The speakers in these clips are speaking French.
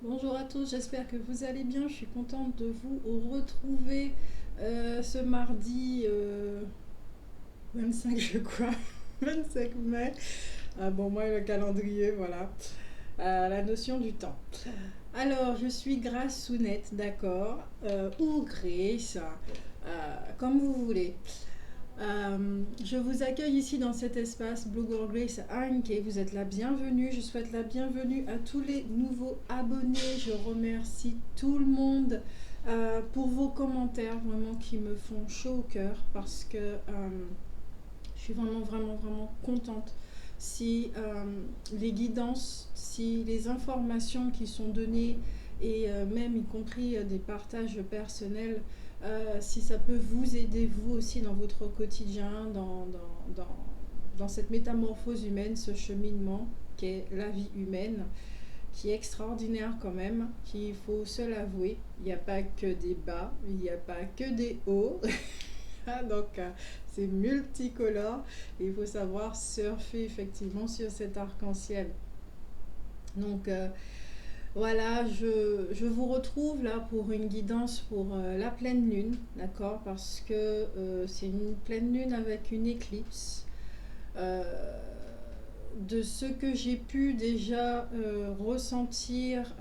Bonjour à tous, j'espère que vous allez bien. Je suis contente de vous retrouver ce mardi 25, je crois, 25 mai. Ah bon, moi, le calendrier, voilà. La notion du temps. Alors, je suis Grace Sounette, d'accord, ou Grace, comme vous voulez. Je vous accueille ici dans cet espace Blue Girl Grace Inc. Et vous êtes la bienvenue. Je souhaite la bienvenue à tous les nouveaux abonnés. Je remercie tout le monde pour vos commentaires vraiment qui me font chaud au cœur parce que je suis vraiment contente si les guidances, si les informations qui sont données et même y compris des partages personnels, si ça peut vous aider vous aussi dans votre quotidien, dans cette métamorphose humaine, ce cheminement qu'est la vie humaine, qui est extraordinaire quand même, qu'il faut se l'avouer. Il n'y a pas que des bas, il n'y a pas que des hauts. Donc, c'est multicolore. Il faut savoir surfer effectivement sur cet arc-en-ciel. Donc, voilà, je vous retrouve là pour une guidance pour la pleine lune, d'accord? Parce que c'est une pleine lune avec une éclipse. Euh, de ce que j'ai pu déjà ressentir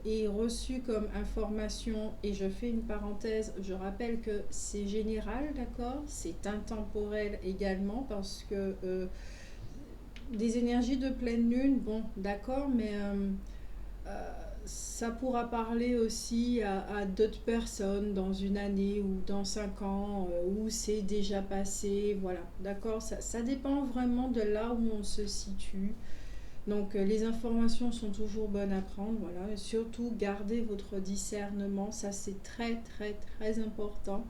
et reçu comme information, et je fais une parenthèse, je rappelle que c'est général, d'accord? C'est intemporel également parce que des énergies de pleine lune, bon, d'accord, mais euh, ça pourra parler aussi à d'autres personnes dans une année ou dans 5 ans où c'est déjà passé, voilà, d'accord, ça dépend vraiment de là où on se situe. Donc les informations sont toujours bonnes à prendre, voilà, et surtout gardez votre discernement, ça c'est très important.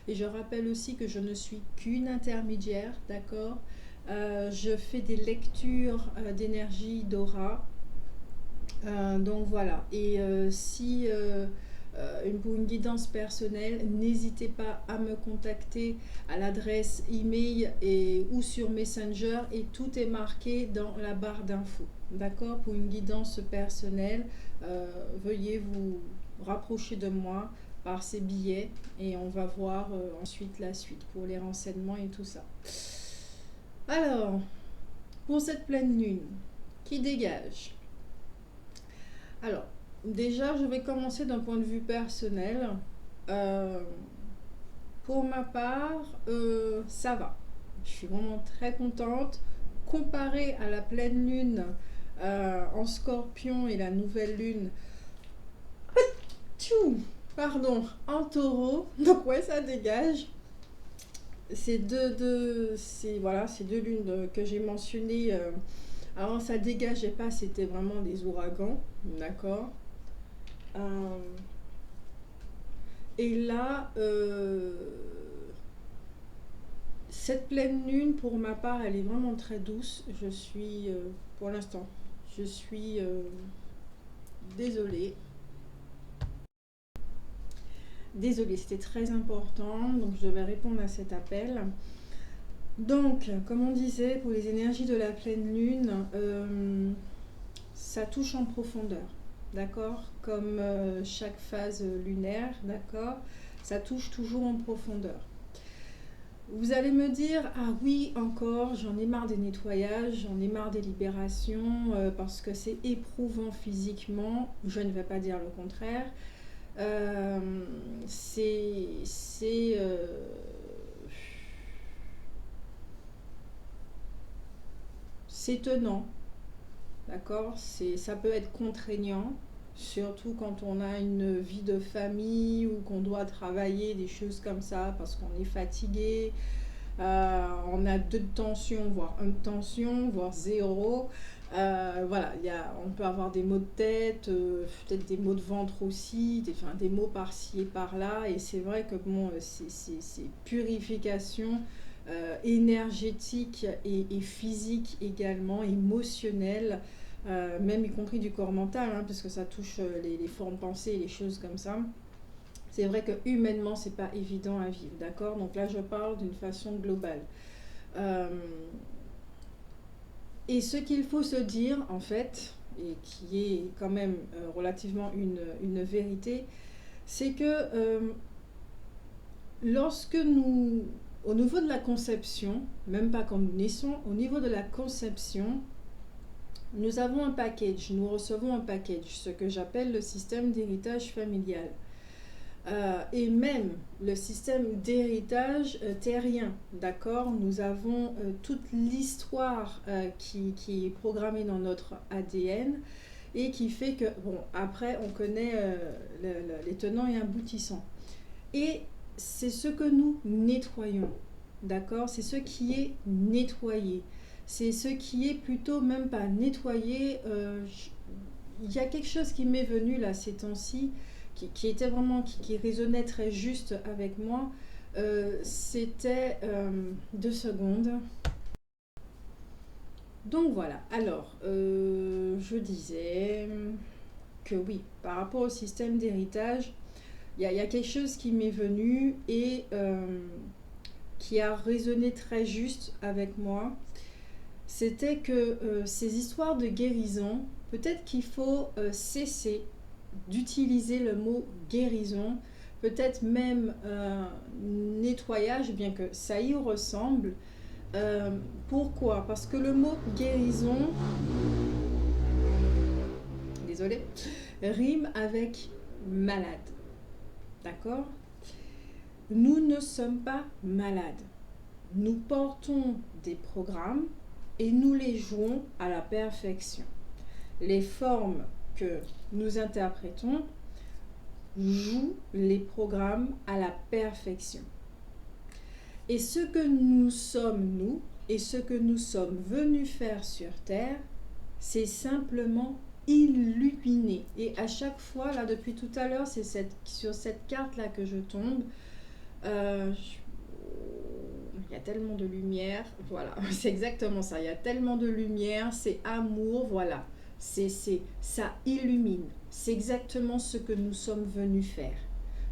Et je rappelle aussi que je ne suis qu'une intermédiaire, d'accord. Je fais des lectures d'énergie d'aura. Donc voilà. Et si pour une guidance personnelle, n'hésitez pas à me contacter à l'adresse email ou sur Messenger et tout est marqué dans la barre d'infos. D'accord? Pour une guidance personnelle, veuillez vous rapprocher de moi par ces billets et on va voir ensuite la suite pour les renseignements et tout ça. Alors, pour cette pleine lune qui dégage. Alors, déjà, je vais commencer d'un point de vue personnel. Euh, pour ma part, ça va. Je suis vraiment très contente. Comparé à la pleine lune en scorpion et la nouvelle lune, tchou, pardon, en taureau. Donc ouais, ça dégage. Ces deux lunes que j'ai mentionnées. Avant, ça dégageait pas, c'était vraiment des ouragans, d'accord. Euh, Et là, cette pleine lune, pour ma part, elle est vraiment très douce. Je suis, pour l'instant, je suis désolée. Désolée, c'était très important, donc je devais répondre à cet appel. Donc, comme on disait, pour les énergies de la pleine lune, ça touche en profondeur, d'accord? Comme chaque phase lunaire, d'accord? Ça touche toujours en profondeur. Vous allez me dire, ah oui, encore, j'en ai marre des nettoyages, j'en ai marre des libérations, parce que c'est éprouvant physiquement. Je ne vais pas dire le contraire. Euh, c'est c'est tenant, d'accord? Ça peut être contraignant, surtout quand on a une vie de famille ou qu'on doit travailler, des choses comme ça, parce qu'on est fatigué. On a deux tensions, voire une tension, voire zéro. Voilà, on peut avoir des maux de tête, peut-être des maux de ventre aussi, des maux par-ci et par-là. Et c'est vrai que bon, ces purifications énergétiques et physiques également, émotionnelles, même y compris du corps mental, hein, parce que ça touche les formes pensées et les choses comme ça. C'est vrai que humainement, c'est pas évident à vivre, d'accord? Donc là, je parle d'une façon globale. Euh, et ce qu'il faut se dire, en fait, et qui est quand même relativement une vérité, c'est que lorsque nous, au niveau de la conception, même pas quand nous naissons, au niveau de la conception, nous avons un package, nous recevons un package, ce que j'appelle le système d'héritage familial. Et même le système d'héritage terrien, d'accord? Nous avons toute l'histoire qui est programmée dans notre ADN et qui fait que, bon, après, on connaît les tenants et aboutissants. Et c'est ce que nous nettoyons, d'accord? C'est ce qui est nettoyé. C'est ce qui est plutôt même pas nettoyé. Il y a quelque chose qui m'est venu là ces temps-ci, qui était vraiment, qui résonnait très juste avec moi. C'était 2 secondes. Donc voilà, alors je disais que oui, par rapport au système d'héritage, il y a quelque chose qui m'est venu et qui a résonné très juste avec moi. C'était que ces histoires de guérison, peut-être qu'il faut cesser d'utiliser le mot guérison, peut-être même nettoyage, bien que ça y ressemble. Pourquoi? Parce que le mot guérison, désolé, rime avec malade. D'accord? Nous ne sommes pas malades. Nous portons des programmes et nous les jouons à la perfection. Les formes que nous interprétons jouent les programmes à la perfection. Et ce que nous sommes, nous, et ce que nous sommes venus faire sur Terre, c'est simplement illuminer. Et à chaque fois, là, depuis tout à l'heure, c'est sur cette carte-là que je tombe. Il y a tellement de lumière, voilà, c'est exactement ça. Il y a tellement de lumière, c'est amour, voilà. Ça illumine. C'est exactement ce que nous sommes venus faire.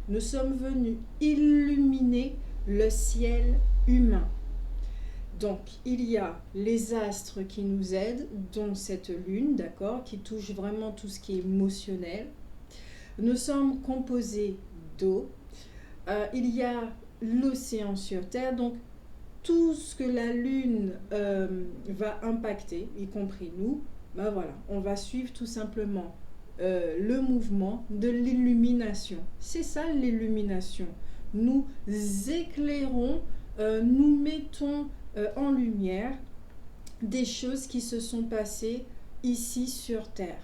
Nous sommes venus illuminer le ciel humain. Donc, il y a les astres qui nous aident, dont cette lune, d'accord, qui touche vraiment tout ce qui est émotionnel. Nous sommes composés d'eau. Il y a l'océan sur Terre, donc tout ce que la lune va impacter, y compris nous, ben voilà, on va suivre tout simplement le mouvement de l'illumination. C'est ça l'illumination. Nous éclairons, nous mettons en lumière des choses qui se sont passées ici sur Terre.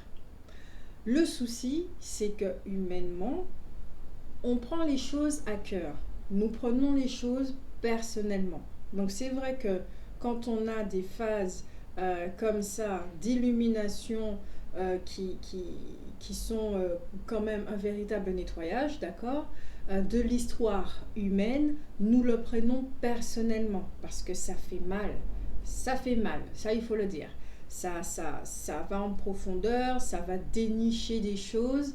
Le souci, c'est que humainement, on prend les choses à cœur. Nous prenons les choses personnellement. Donc c'est vrai que quand on a des phases comme ça d'illumination qui sont quand même un véritable nettoyage, d'accord, de l'histoire humaine, nous le prenons personnellement parce que ça fait mal. Ça fait mal, ça il faut le dire. Ça va en profondeur, ça va dénicher des choses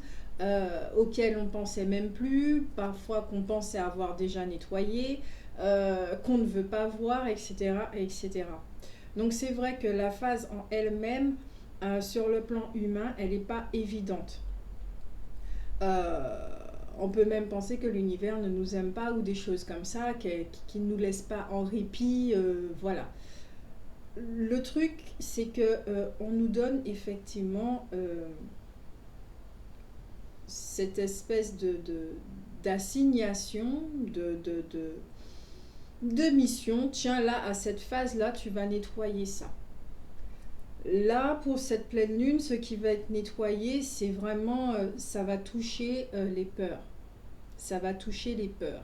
auxquelles on pensait même plus, parfois qu'on pensait avoir déjà nettoyé, qu'on ne veut pas voir, etc., etc. Donc c'est vrai que la phase en elle-même, sur le plan humain, elle n'est pas évidente. Euh, on peut même penser que l'univers ne nous aime pas ou des choses comme ça, qui ne nous laisse pas en répit, voilà. Le truc, c'est que on nous donne effectivement cette espèce d'assignation, de mission. Tiens, là, à cette phase-là, tu vas nettoyer ça. Là, pour cette pleine lune, ce qui va être nettoyé, c'est vraiment, ça va toucher les peurs. Ça va toucher les peurs.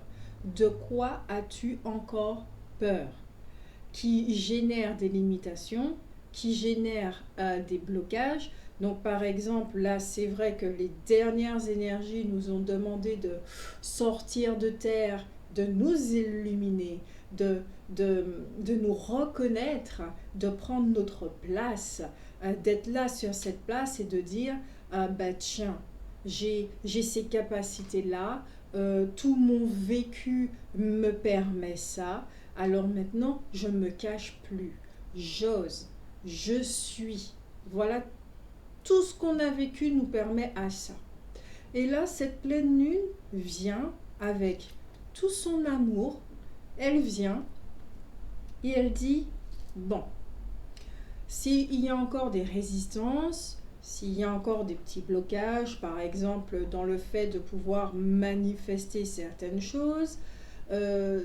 De quoi as-tu encore peur? Qui génère des limitations, qui génère des blocages. Donc par exemple, là, c'est vrai que les dernières énergies nous ont demandé de sortir de terre, de nous illuminer, de nous reconnaître, de prendre notre place, d'être là sur cette place et de dire, bah tiens, j'ai ces capacités-là, tout mon vécu me permet ça, alors maintenant, je ne me cache plus. J'ose. Je suis. Voilà tout ce qu'on a vécu nous permet à ça. Et là, cette pleine lune vient avec tout son amour, elle vient et elle dit, bon, s'il y a encore des résistances, s'il y a encore des petits blocages, par exemple dans le fait de pouvoir manifester certaines choses,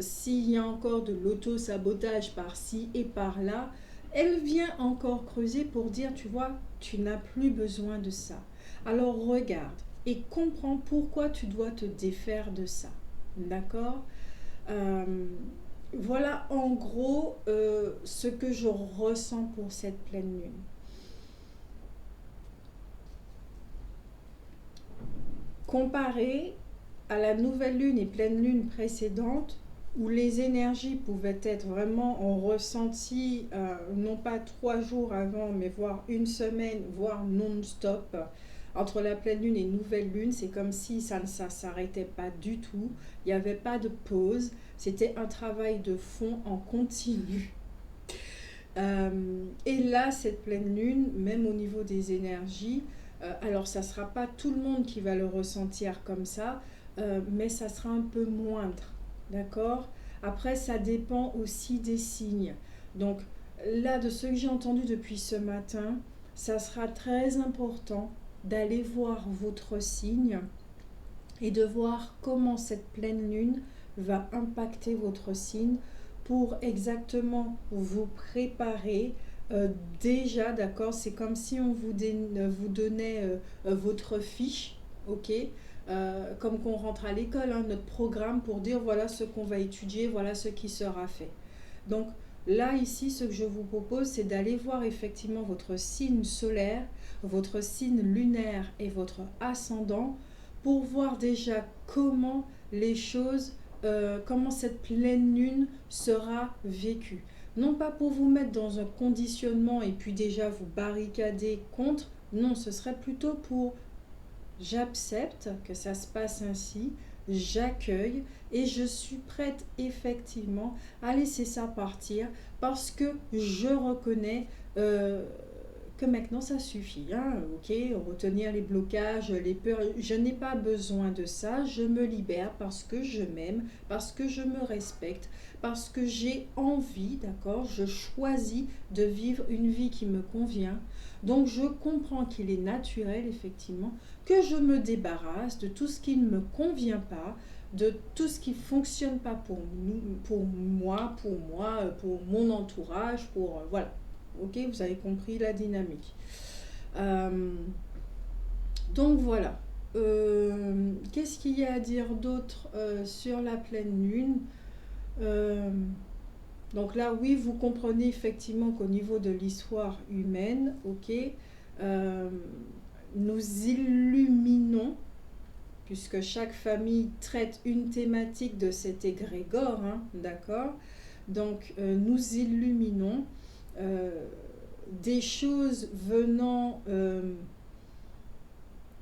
s'il y a encore de l'auto-sabotage par-ci et par-là, elle vient encore creuser pour dire, tu vois, tu n'as plus besoin de ça. Alors regarde et comprends pourquoi tu dois te défaire de ça. D'accord? Voilà en gros ce que je ressens pour cette pleine lune. Comparé à la nouvelle lune et pleine lune précédente, où les énergies pouvaient être vraiment en ressenti, non pas 3 jours avant, mais voire une semaine, voire non-stop. Entre la pleine lune et nouvelle lune, c'est comme si ça ne s'arrêtait pas du tout. Il n'y avait pas de pause. C'était un travail de fond en continu. Et là, cette pleine lune, même au niveau des énergies, alors ça ne sera pas tout le monde qui va le ressentir comme ça, mais ça sera un peu moindre. D'accord? Après, ça dépend aussi des signes. Donc là, de ce que j'ai entendu depuis ce matin, ça sera très important d'aller voir votre signe et de voir comment cette pleine lune va impacter votre signe pour exactement vous préparer déjà, d'accord? C'est comme si on vous donnait votre fiche, ok? Comme qu'on rentre à l'école, hein, notre programme pour dire voilà ce qu'on va étudier, voilà ce qui sera fait. Donc là, ici, ce que je vous propose, c'est d'aller voir effectivement votre signe solaire, votre signe lunaire et votre ascendant pour voir déjà comment les choses, comment cette pleine lune sera vécue. Non pas pour vous mettre dans un conditionnement et puis déjà vous barricader contre, non, ce serait plutôt pour j'accepte que ça se passe ainsi, j'accueille et je suis prête effectivement à laisser ça partir parce que je reconnais que maintenant ça suffit, hein, ok, retenir les blocages, les peurs, je n'ai pas besoin de ça, je me libère parce que je m'aime, parce que je me respecte, parce que j'ai envie, d'accord, je choisis de vivre une vie qui me convient, donc je comprends qu'il est naturel effectivement que je me débarrasse de tout ce qui ne me convient pas, de tout ce qui ne fonctionne pas pour moi, pour mon entourage, pour voilà. Ok, vous avez compris la dynamique. Donc voilà. Qu'est-ce qu'il y a à dire d'autre sur la pleine lune? Donc là, oui, vous comprenez effectivement qu'au niveau de l'histoire humaine, ok, nous illuminons, puisque chaque famille traite une thématique de cet égrégore, hein, d'accord? Donc nous illuminons des choses venant,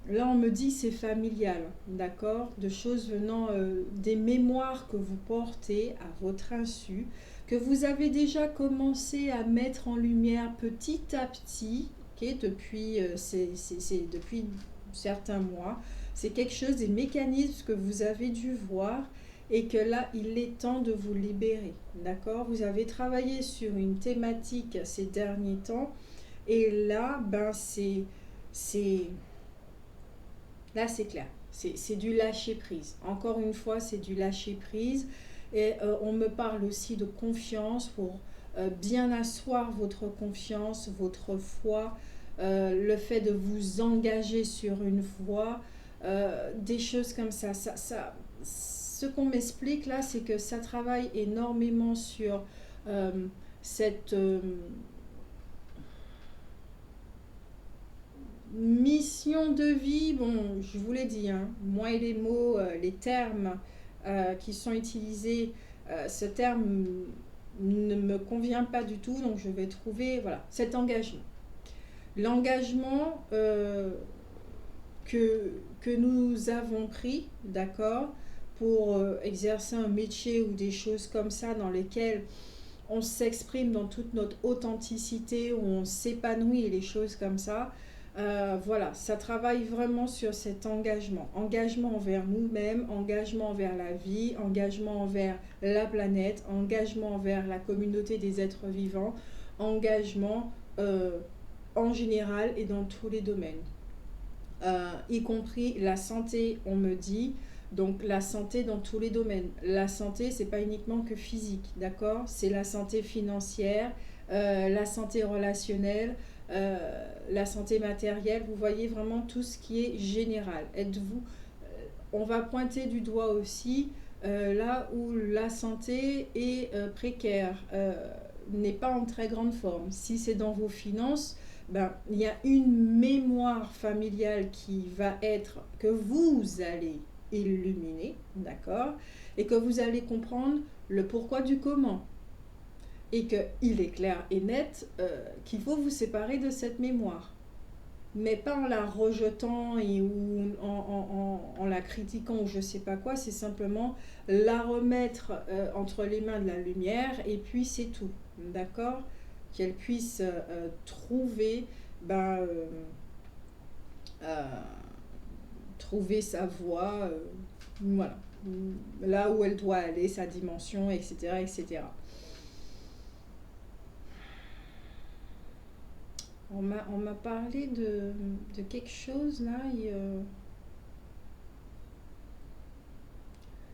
là on me dit c'est familial, d'accord? De choses venant des mémoires que vous portez à votre insu, que vous avez déjà commencé à mettre en lumière petit à petit, okay, depuis, depuis certains mois. C'est quelque chose, des mécanismes que vous avez dû voir et que là, il est temps de vous libérer. D'accord? Vous avez travaillé sur une thématique ces derniers temps et là, ben là, c'est clair. C'est du lâcher-prise. Encore une fois, c'est du lâcher-prise. Et on me parle aussi de confiance pour bien asseoir votre confiance, votre foi, le fait de vous engager sur une voie, des choses comme ça. Ce qu'on m'explique là, c'est que ça travaille énormément sur cette mission de vie. Bon, je vous l'ai dit, hein, moi et les mots, les termes qui sont utilisés, ce terme ne me convient pas du tout, donc je vais trouver voilà, cet engagement. L'engagement que nous avons pris, d'accord, pour exercer un métier ou des choses comme ça dans lesquelles on s'exprime dans toute notre authenticité, où on s'épanouit et les choses comme ça, Voilà, ça travaille vraiment sur cet engagement. Engagement envers nous-mêmes, engagement envers la vie, engagement envers la planète, engagement envers la communauté des êtres vivants, engagement en général et dans tous les domaines. Y compris la santé, on me dit. Donc la santé dans tous les domaines. La santé, c'est pas uniquement que physique, d'accord? C'est la santé financière, la santé relationnelle, la santé matérielle. Vous voyez vraiment tout ce qui est général. Êtes-vous, on va pointer du doigt aussi là où la santé est précaire, n'est pas en très grande forme. Si c'est dans vos finances, ben, il y a une mémoire familiale qui va être, que vous allez illuminer, d'accord? Et que vous allez comprendre le pourquoi du comment. Et qu'il est clair et net qu'il faut vous séparer de cette mémoire. Mais pas en la rejetant ou en la critiquant ou je sais pas quoi, c'est simplement la remettre entre les mains de la lumière et puis c'est tout, d'accord? Qu'elle puisse trouver, ben, euh, trouver sa voie, voilà, là où elle doit aller, sa dimension, etc., etc. On m'a parlé de quelque chose là. Il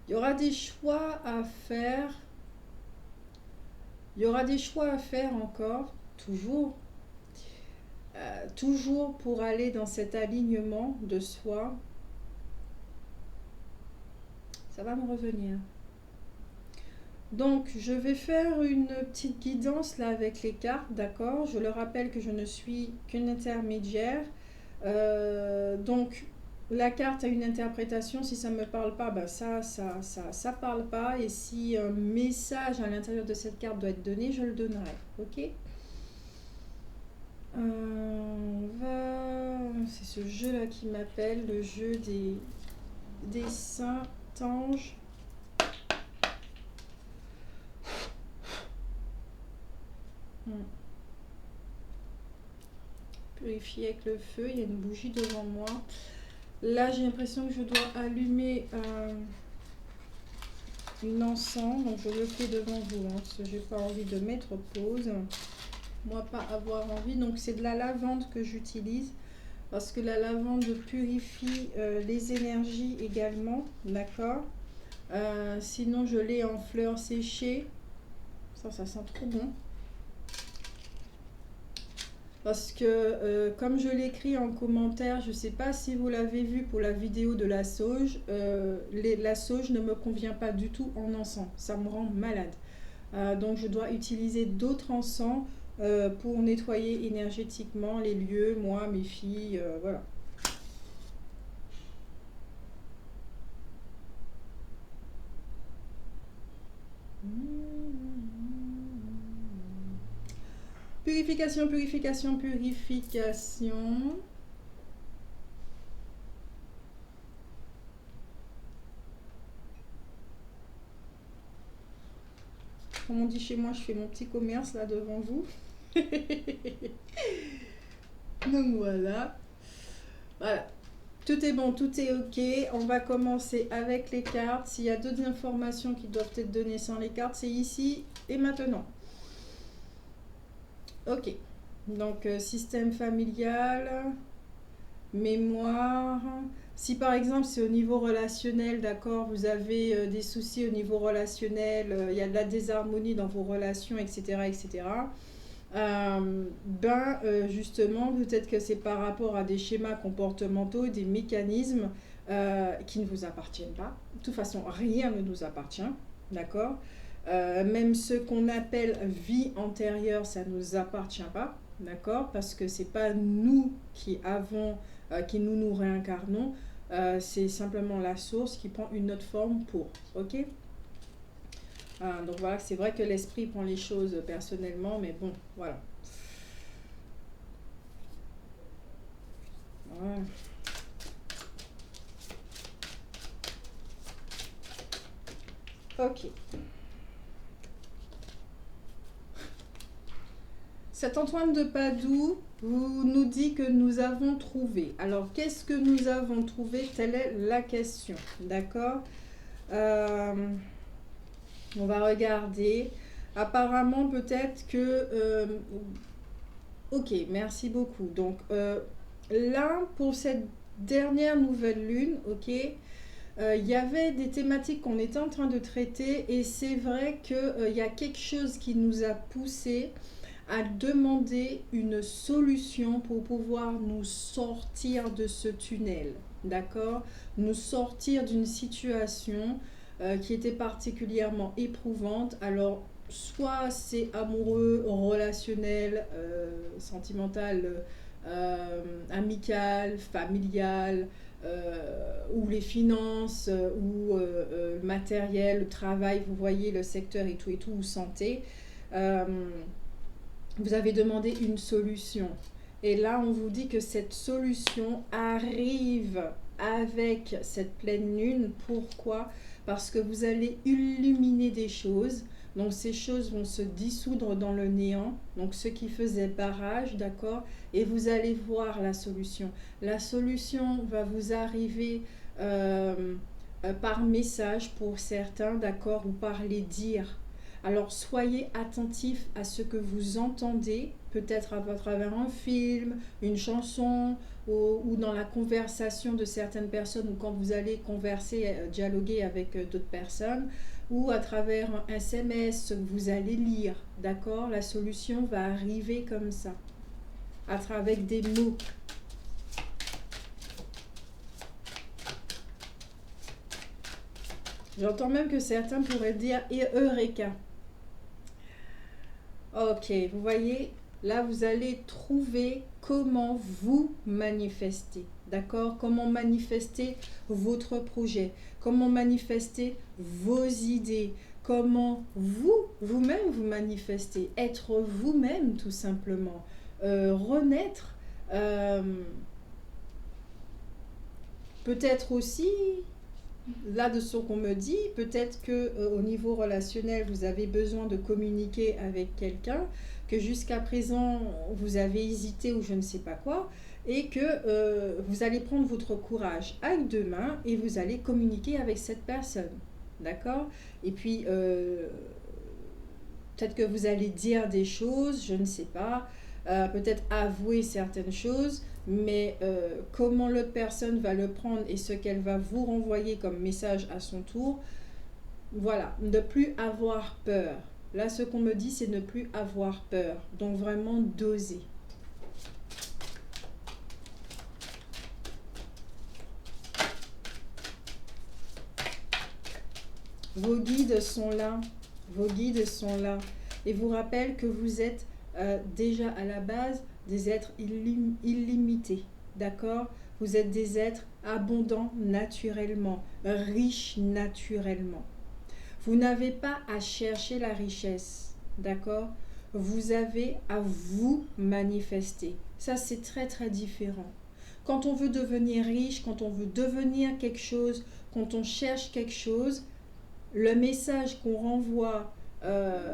y aura des choix à faire. Il y aura des choix à faire encore, toujours. Toujours pour aller dans cet alignement de soi. Ça va me revenir. Donc, je vais faire une petite guidance là avec les cartes, d'accord? Je le rappelle que je ne suis qu'une intermédiaire. Donc, la carte a une interprétation. Si ça ne me parle pas, ben ça parle pas. Et si un message à l'intérieur de cette carte doit être donné, je le donnerai, ok? C'est ce jeu-là qui m'appelle, le jeu des saints anges. Purifier avec le feu, il y a une bougie devant moi. Là, j'ai l'impression que je dois allumer une encens, donc je le fais devant vous, hein, parce que j'ai pas envie de mettre pause. Moi, pas avoir envie, donc c'est de la lavande que j'utilise, parce que la lavande purifie les énergies également, d'accord? Sinon, je l'ai en fleurs séchées. Ça sent trop bon. Parce que, comme je l'écris en commentaire, je ne sais pas si vous l'avez vu pour la vidéo de la sauge, la sauge ne me convient pas du tout en encens. Ça me rend malade. Donc, je dois utiliser d'autres encens pour nettoyer énergétiquement les lieux, moi, mes filles, voilà. Purification, purification, purification. Comme on dit chez moi, je fais mon petit commerce là devant vous. Donc voilà. Voilà. Tout est bon, tout est ok. On va commencer avec les cartes. S'il y a d'autres informations qui doivent être données sans les cartes, c'est ici et maintenant. Ok. Donc, système familial, mémoire. Si par exemple c'est au niveau relationnel, d'accord, vous avez des soucis au niveau relationnel, il y a de la désharmonie dans vos relations, etc., etc. Justement, peut-être que c'est par rapport à des schémas comportementaux, des mécanismes qui ne vous appartiennent pas. De toute façon, rien ne nous appartient, d'accord? Même ce qu'on appelle vie antérieure, ça ne nous appartient pas, d'accord? Parce que c'est pas nous qui avons, qui nous réincarnons, c'est simplement la source qui prend une autre forme pour, ok? Donc voilà, c'est vrai que l'esprit prend les choses personnellement, mais bon, voilà. Voilà. Ok. Cet Antoine de Padoue vous nous dit que nous avons trouvé. Alors, qu'est-ce que nous avons trouvé? Telle est la question. D'accord. On va regarder. Apparemment, peut-être que... ok, merci beaucoup. Donc, là, pour cette dernière nouvelle lune, ok, il y avait des thématiques qu'on était en train de traiter et c'est vrai qu'il y a quelque chose qui nous a poussé à demander une solution pour pouvoir nous sortir de ce tunnel, d'accord? Nous sortir d'une situation qui était particulièrement éprouvante. Alors, soit c'est amoureux, relationnel, sentimental, amical, familial, ou les finances, ou le matériel, le travail, vous voyez le secteur et tout, ou santé. Vous avez demandé une solution. Et là, on vous dit que cette solution arrive avec cette pleine lune. Pourquoi? Parce que vous allez illuminer des choses. Donc, ces choses vont se dissoudre dans le néant. Donc, ce qui faisait barrage, d'accord? Et vous allez voir la solution. La solution va vous arriver par message pour certains, d'accord? Ou par les dires. Alors, soyez attentifs à ce que vous entendez, peut-être à travers un film, une chanson, ou dans la conversation de certaines personnes, ou quand vous allez converser, dialoguer avec d'autres personnes, ou à travers un SMS, ce que vous allez lire, d'accord? La solution va arriver comme ça, à travers des mots. J'entends même que certains pourraient dire « Eureka ». Ok, vous voyez, là vous allez trouver comment vous manifester, d'accord? Comment manifester votre projet, comment manifester vos idées, comment vous-même vous manifester, être vous-même tout simplement, renaître, peut-être aussi... Là, de ce qu'on me dit, peut-être que au niveau relationnel, vous avez besoin de communiquer avec quelqu'un, que jusqu'à présent, vous avez hésité ou je ne sais pas quoi, et que vous allez prendre votre courage à deux mains et vous allez communiquer avec cette personne. D'accord? Et puis, peut-être que vous allez dire des choses, je ne sais pas, peut-être avouer certaines choses, mais comment l'autre personne va le prendre et ce qu'elle va vous renvoyer comme message à son tour, voilà, ne plus avoir peur. Là, ce qu'on me dit, c'est ne plus avoir peur. Donc, vraiment doser. Vos guides sont là. Vos guides sont là. Et vous rappellent que vous êtes déjà à la base des êtres illimités. D'accord? Vous êtes des êtres abondants naturellement, riches naturellement. Vous n'avez pas à chercher la richesse. D'accord? Vous avez à vous manifester. Ça, c'est très, très différent. Quand on veut devenir riche, quand on veut devenir quelque chose, quand on cherche quelque chose, le message qu'on renvoie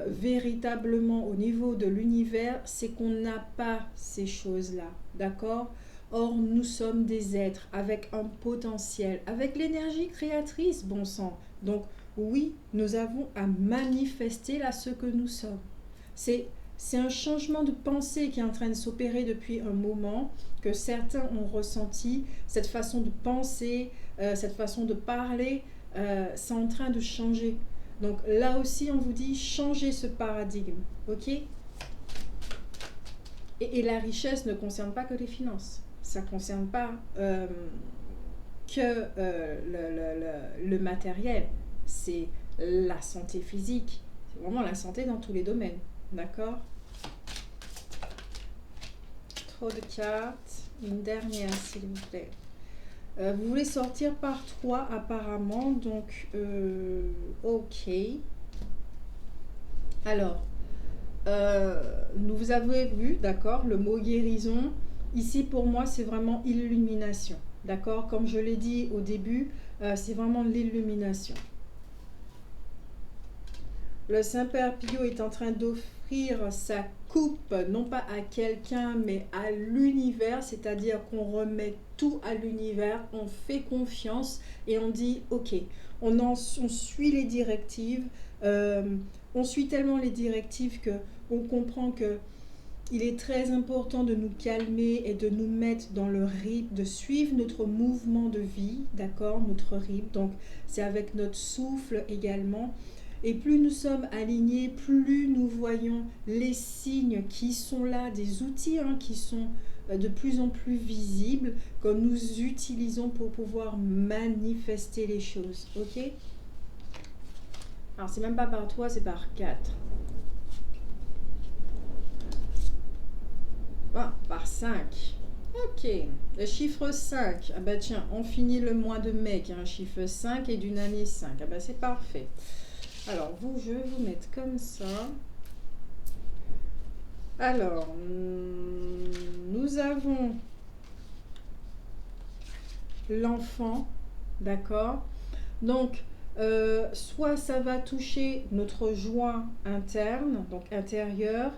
véritablement au niveau de l'univers, c'est qu'on n'a pas ces choses-là, d'accord? Or, nous sommes des êtres avec un potentiel, avec l'énergie créatrice, bon sang. Donc, oui, nous avons à manifester là ce que nous sommes. C'est un changement de pensée qui est en train de s'opérer depuis un moment, que certains ont ressenti, cette façon de penser, cette façon de parler, c'est en train de changer. Donc là aussi, on vous dit changer ce paradigme, ok? Et la richesse ne concerne pas que les finances. Ça ne concerne pas que le matériel. C'est la santé physique. C'est vraiment la santé dans tous les domaines, d'accord? Trop de cartes. Une dernière, s'il vous plaît. Vous voulez sortir par 3 apparemment, donc ok. Alors, vous avez vu, d'accord, le mot guérison. Ici, pour moi, c'est vraiment illumination, d'accord? Comme je l'ai dit au début, c'est vraiment l'illumination. Le Saint-Père Pio est en train d'offrir sa coupe, non pas à quelqu'un, mais à l'univers, c'est-à-dire qu'on remet tout à l'univers, on fait confiance et on dit, ok, on suit les directives, euh, on suit tellement les directives que on comprend que il est très important de nous calmer et de nous mettre dans le rythme, de suivre notre mouvement de vie, d'accord, notre rythme. Donc, c'est avec notre souffle également. Et plus nous sommes alignés, plus nous voyons les signes qui sont là, des outils qui sont de plus en plus visibles, que nous utilisons pour pouvoir manifester les choses. Ok? Alors, c'est même pas par 3, c'est par 4. Ah, par 5. Ok, le chiffre 5. Ah bah tiens, on finit le mois de mai qui a un chiffre 5 et d'une année 5. Ah bah c'est parfait. Alors, vous, je vais vous mettre comme ça. Alors, nous avons l'enfant, d'accord? Donc, soit ça va toucher notre joie interne, donc intérieure,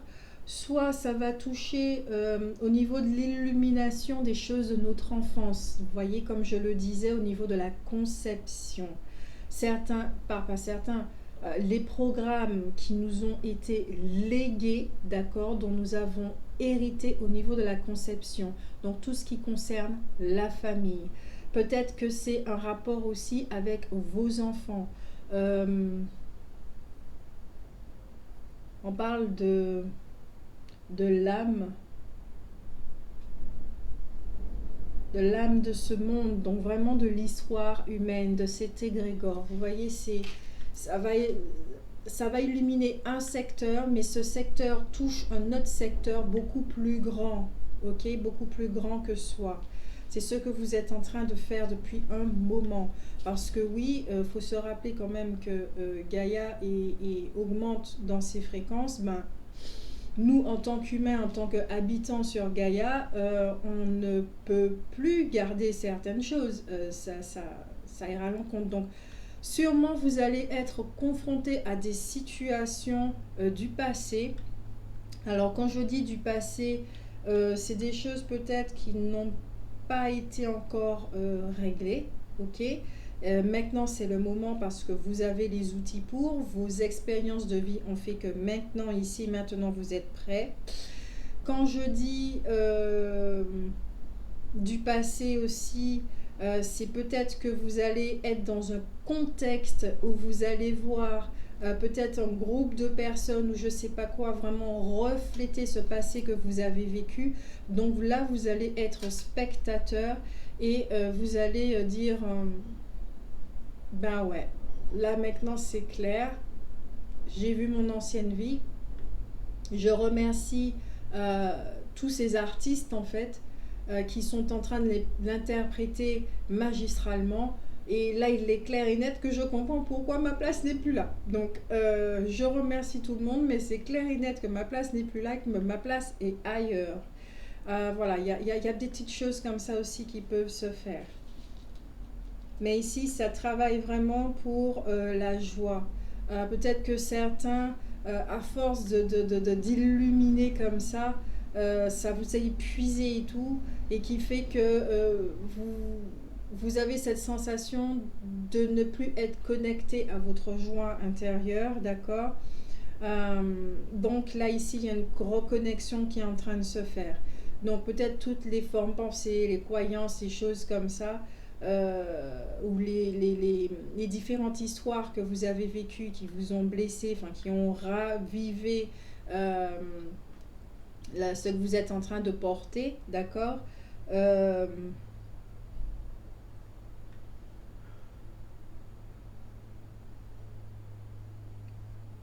soit ça va toucher au niveau de l'illumination des choses de notre enfance. Vous voyez, comme je le disais, au niveau de la conception. Certains, pas certains, les programmes qui nous ont été légués, d'accord, dont nous avons hérité au niveau de la conception. Donc tout ce qui concerne la famille. Peut-être que c'est un rapport aussi avec vos enfants. Euh, on parle de l'âme de ce monde, donc vraiment de l'histoire humaine, de cet égrégore. Vous voyez, ça va, ça va illuminer un secteur, mais ce secteur touche un autre secteur beaucoup plus grand, ok, beaucoup plus grand que soi. C'est ce que vous êtes en train de faire depuis un moment. Parce que oui, faut se rappeler quand même que Gaïa augmente dans ses fréquences. Ben, nous, en tant qu'humains, en tant qu'habitants sur Gaïa, on ne peut plus garder certaines choses. Ça ira à l'encontre. Donc, sûrement, vous allez être confronté à des situations du passé. Alors, quand je dis du passé, c'est des choses peut-être qui n'ont pas été encore réglées. Ok. Maintenant, c'est le moment parce que vous avez les outils pour. Vos expériences de vie ont fait que maintenant, ici, maintenant, vous êtes prêts. Quand je dis du passé aussi, c'est peut-être que vous allez être dans un contexte où vous allez voir peut-être un groupe de personnes ou je sais pas quoi vraiment refléter ce passé que vous avez vécu. Donc là, vous allez être spectateur et vous allez dire ben ouais, là maintenant c'est clair, j'ai vu mon ancienne vie. Je remercie tous ces artistes en fait qui sont en train de l'interpréter magistralement. Et là, il est clair et net que je comprends pourquoi ma place n'est plus là. Donc, je remercie tout le monde, mais c'est clair et net que ma place n'est plus là, que ma place est ailleurs. Voilà, il y a des petites choses comme ça aussi qui peuvent se faire. Mais ici, ça travaille vraiment pour la joie. Peut-être que certains, à force d'illuminer comme ça vous a épuisé et tout, et qui fait que vous avez cette sensation de ne plus être connecté à votre joie intérieure, d'accord. Donc là, ici, il y a une reconnexion qui est en train de se faire. Donc peut-être toutes les formes pensées, les croyances, les choses comme ça, ou les différentes histoires que vous avez vécues, qui vous ont blessé, enfin qui ont ravivé ce que vous êtes en train de porter, d'accord. Euh,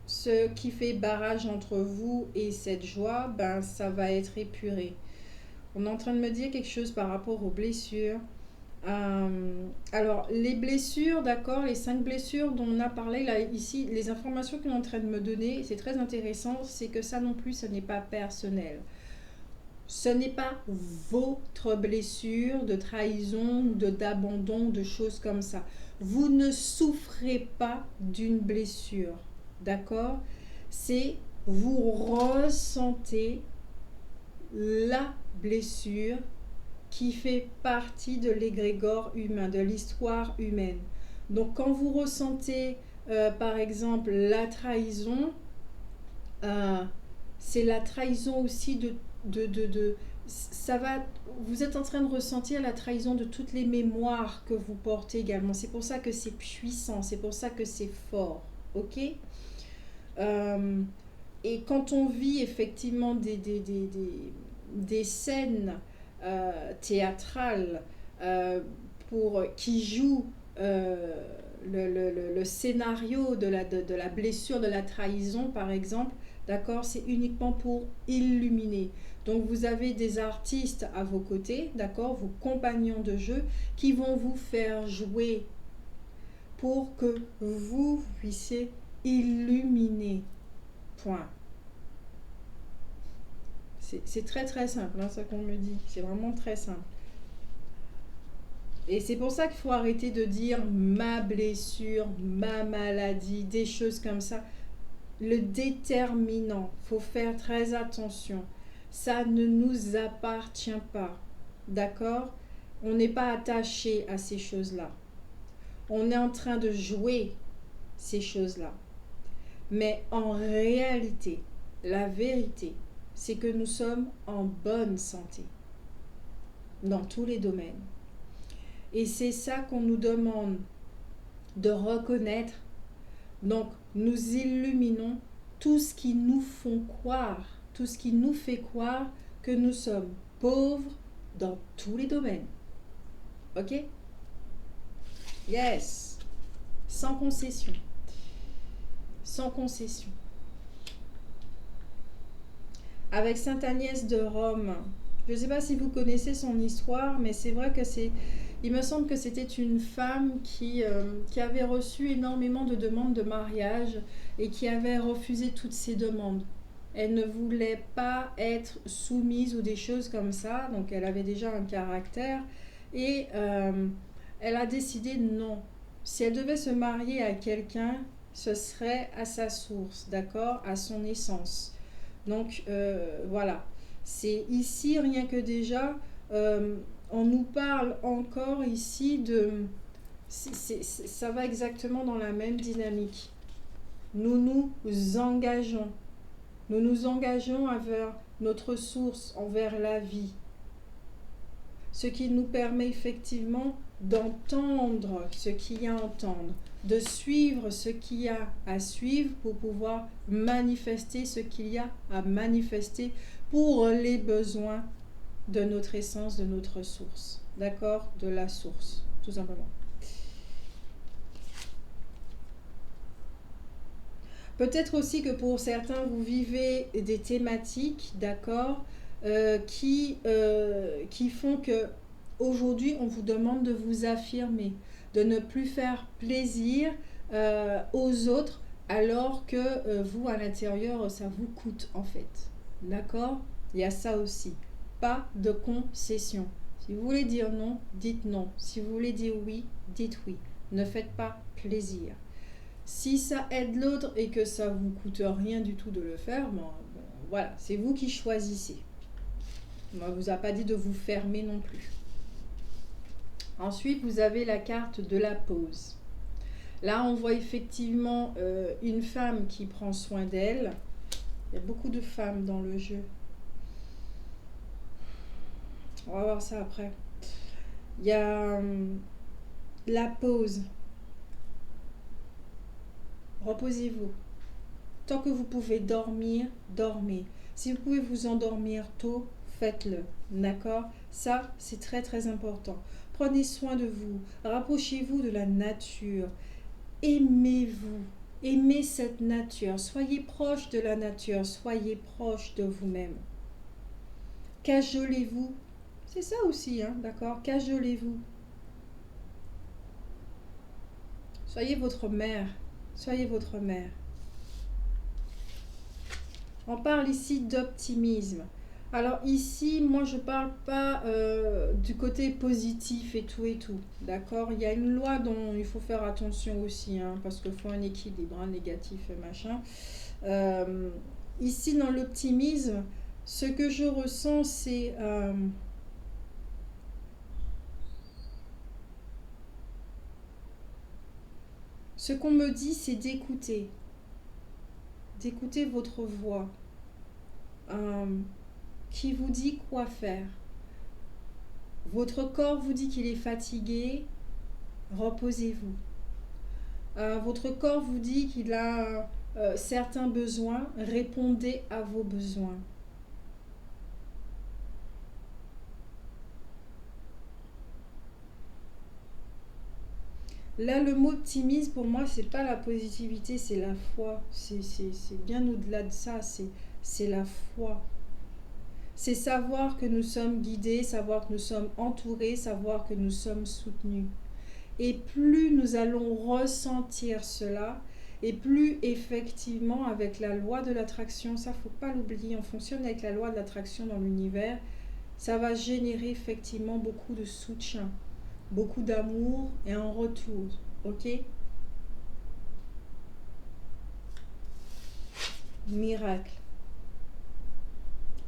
Ce qui fait barrage entre vous et cette joie, ben ça va être épuré. On est en train de me dire quelque chose par rapport aux blessures. Alors, les blessures, d'accord, les 5 blessures dont on a parlé là, ici, les informations qu'on est en train de me donner, c'est très intéressant, c'est que ça non plus, ce n'est pas personnel. Ce n'est pas votre blessure de trahison, d'abandon, de choses comme ça. Vous ne souffrez pas d'une blessure. d'accord? C'est vous ressentez la blessure qui fait partie de l'égrégore humain, de l'histoire humaine. Donc quand vous ressentez par exemple la trahison, euh, c'est la trahison aussi de ça va, vous êtes en train de ressentir la trahison de toutes les mémoires que vous portez également. C'est pour ça que c'est puissant, c'est pour ça que c'est fort, ok? Euh, et quand on vit effectivement des scènes théâtrales qui jouent le scénario de la blessure, de la trahison par exemple, d'accord, c'est uniquement pour illuminer. Donc vous avez des artistes à vos côtés, d'accord, vos compagnons de jeu qui vont vous faire jouer pour que vous puissiez illuminer. Point. C'est très très simple, hein, ça qu'on me dit. C'est vraiment très simple. Et c'est pour ça qu'il faut arrêter de dire ma blessure, ma maladie, des choses comme ça. Le déterminant, il faut faire très attention. Ça ne nous appartient pas. D'accord? On n'est pas attaché à ces choses-là. On est en train de jouer ces choses-là. Mais en réalité, la vérité, c'est que nous sommes en bonne santé dans tous les domaines. Et c'est ça qu'on nous demande de reconnaître. Donc, nous illuminons tout ce qui nous font croire, tout ce qui nous fait croire que nous sommes pauvres dans tous les domaines. Ok? Yes! Sans concession. Sans concession. Avec Sainte Agnès de Rome, je ne sais pas si vous connaissez son histoire, mais c'est vrai que c'est... Il me semble que c'était une femme qui avait reçu énormément de demandes de mariage et qui avait refusé toutes ces demandes. Elle ne voulait pas être soumise ou des choses comme ça, donc elle avait déjà un caractère et elle a décidé non. Si elle devait se marier à quelqu'un, ce serait à sa source, d'accord, à son essence. Donc voilà, c'est ici rien que déjà, on nous parle encore ici de... ça va exactement dans la même dynamique. Nous nous engageons. Nous nous engageons envers notre source, envers la vie. Ce qui nous permet effectivement d'entendre ce qu'il y a à entendre, de suivre ce qu'il y a à suivre pour pouvoir manifester ce qu'il y a à manifester pour les besoins de notre essence, de notre source. D'accord? De la source, tout simplement. Peut-être aussi que pour certains, vous vivez des thématiques, d'accord, qui font que aujourd'hui, on vous demande de vous affirmer, de ne plus faire plaisir aux autres, alors que vous, à l'intérieur, ça vous coûte en fait. D'accord? Il y a ça aussi. Pas de concession. Si vous voulez dire non, dites non. Si vous voulez dire oui, dites oui. Ne faites pas plaisir. Si ça aide l'autre et que ça vous coûte rien du tout de le faire, bon, voilà, c'est vous qui choisissez. On ne vous a pas dit de vous fermer non plus. Ensuite, vous avez la carte de la pause. Là, on voit effectivement une femme qui prend soin d'elle. Il y a beaucoup de femmes dans le jeu. On va voir ça après. Il y a la pause. Reposez-vous. Tant que vous pouvez dormir, dormez. Si vous pouvez vous endormir tôt, faites-le. D'accord? Ça, c'est très très important. Prenez soin de vous. Rapprochez-vous de la nature. Aimez-vous. Aimez cette nature. Soyez proche de la nature. Soyez proche de vous-même. Cajolez-vous. C'est ça aussi, hein, d'accord? Cajolez-vous. Soyez votre mère. Soyez votre mère. On parle ici d'optimisme. Alors ici, moi je parle pas du côté positif et tout, d'accord? Il y a une loi dont il faut faire attention aussi, hein, parce qu'il faut un équilibre, hein, négatif et machin. Euh, Ici, dans l'optimisme, ce que je ressens, c'est ce qu'on me dit, c'est d'écouter votre voix, euh, qui vous dit quoi faire. Votre corps vous dit qu'il est fatigué, reposez-vous. Votre corps vous dit qu'il a certains besoins, répondez à vos besoins. Là, le mot optimisme, pour moi, c'est pas la positivité, c'est la foi. C'est bien au-delà de ça, c'est la foi. C'est savoir que nous sommes guidés, savoir que nous sommes entourés, savoir que nous sommes soutenus. Et plus nous allons ressentir cela, et plus effectivement avec la loi de l'attraction, ça faut pas l'oublier, on fonctionne avec la loi de l'attraction dans l'univers, ça va générer effectivement beaucoup de soutien, beaucoup d'amour et en retour, ok? Miracle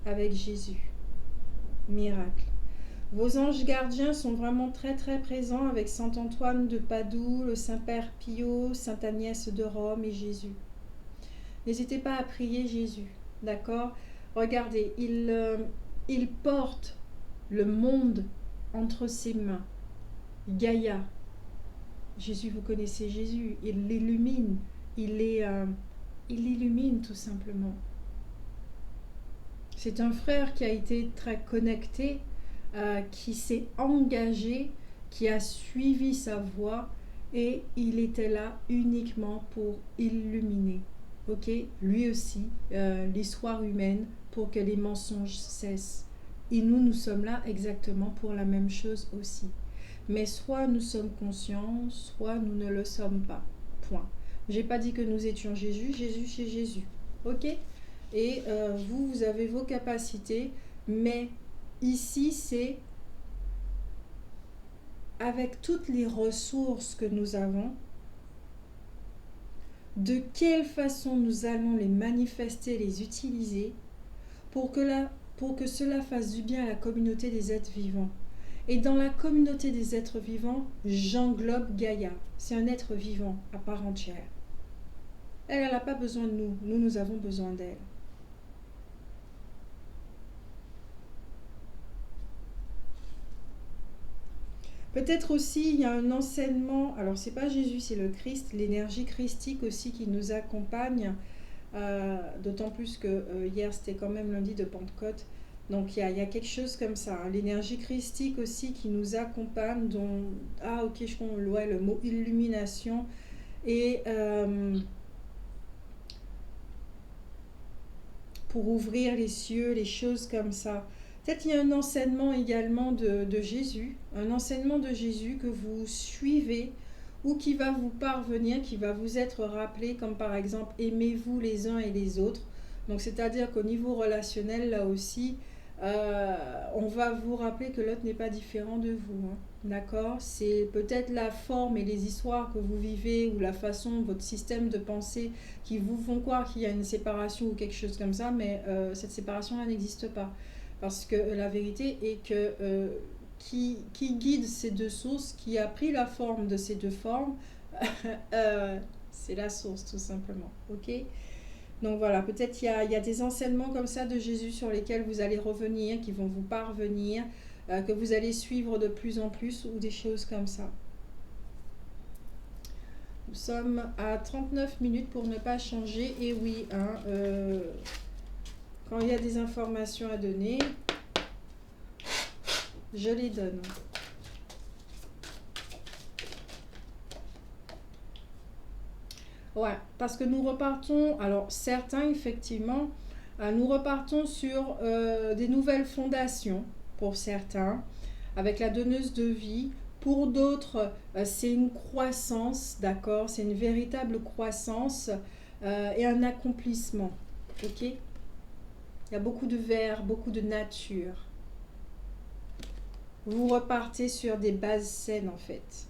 avec Jésus, miracle. Vos anges gardiens sont vraiment très très présents avec Saint Antoine de Padoue, le Saint-Père Pio, Sainte Agnès de Rome et Jésus. N'hésitez pas à prier Jésus, d'accord? Regardez, il porte le monde entre ses mains. Gaïa, Jésus, vous connaissez Jésus, il l'illumine, il l'illumine tout simplement. C'est un frère qui a été très connecté, qui s'est engagé, qui a suivi sa voie et il était là uniquement pour illuminer. Ok, lui aussi, l'histoire humaine pour que les mensonges cessent. Et nous sommes là exactement pour la même chose aussi. Mais soit nous sommes conscients, soit nous ne le sommes pas. Point. J'ai pas dit que nous étions Jésus, Jésus chez Jésus. Ok? Et vous avez vos capacités, mais ici c'est avec toutes les ressources que nous avons, de quelle façon nous allons les manifester, les utiliser pour que cela fasse du bien à la communauté des êtres vivants. Et dans la communauté des êtres vivants, j'englobe Gaïa. C'est un être vivant à part entière. Elle n'a pas besoin de nous. Nous avons besoin d'elle. Peut-être aussi, il y a un enseignement, alors c'est pas Jésus, c'est le Christ, l'énergie christique aussi qui nous accompagne, d'autant plus que hier c'était quand même lundi de Pentecôte, donc il y a quelque chose comme ça, hein. L'énergie christique aussi qui nous accompagne, dont, ah ok, je comprends, ouais, le mot illumination, et pour ouvrir les cieux, les choses comme ça. Peut-être qu'il y a un enseignement également de Jésus, un enseignement de Jésus que vous suivez ou qui va vous parvenir, qui va vous être rappelé, comme par exemple aimez-vous les uns et les autres. Donc c'est-à-dire qu'au niveau relationnel, là aussi, on va vous rappeler que l'autre n'est pas différent de vous, hein. D'accord? C'est peut-être la forme et les histoires que vous vivez ou la façon, votre système de pensée qui vous font croire qu'il y a une séparation ou quelque chose comme ça, mais cette séparation-là n'existe pas. Parce que la vérité est que qui guide ces deux sources, qui a pris la forme de ces deux formes, c'est la source tout simplement. Ok? Donc voilà, peut-être il y a des enseignements comme ça de Jésus sur lesquels vous allez revenir, qui vont vous parvenir, que vous allez suivre de plus en plus ou des choses comme ça. Nous sommes à 39 minutes pour ne pas changer. Et oui, hein, quand il y a des informations à donner, je les donne. Ouais, parce que nous repartons, alors certains effectivement, nous repartons sur des nouvelles fondations pour certains, avec la donneuse de vie. Pour d'autres, c'est une croissance, d'accord? C'est une véritable croissance et un accomplissement, ok? Il y a beaucoup de vert, beaucoup de nature. Vous repartez sur des bases saines en fait.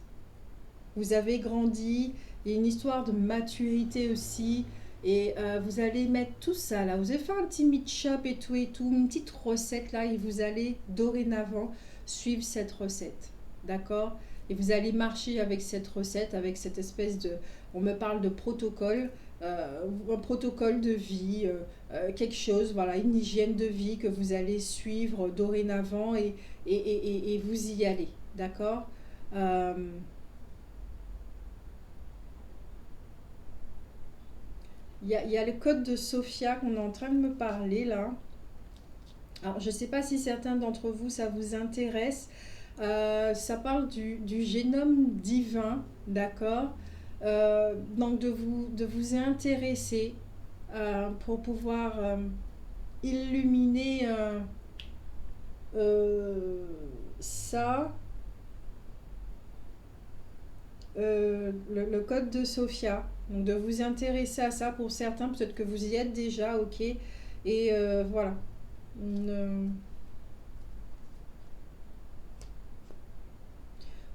Vous avez grandi, il y a une histoire de maturité aussi. Et vous allez mettre tout ça là. Vous avez fait un petit meet-shop et tout, une petite recette là. Et vous allez dorénavant suivre cette recette. D'accord? Et vous allez marcher avec cette recette, avec cette espèce de... On me parle de protocole, un protocole de vie, quelque chose, voilà, une hygiène de vie que vous allez suivre dorénavant et vous y allez. D'accord? Euh, y a le code de Sophia qu'on est en train de me parler là. Alors, je ne sais pas si certains d'entre vous, ça vous intéresse. Ça parle du génome divin, d'accord. Donc, de vous intéresser pour pouvoir illuminer euh, ça, le code de Sophia. Donc, de vous intéresser à ça pour certains, peut-être que vous y êtes déjà, ok. Et voilà.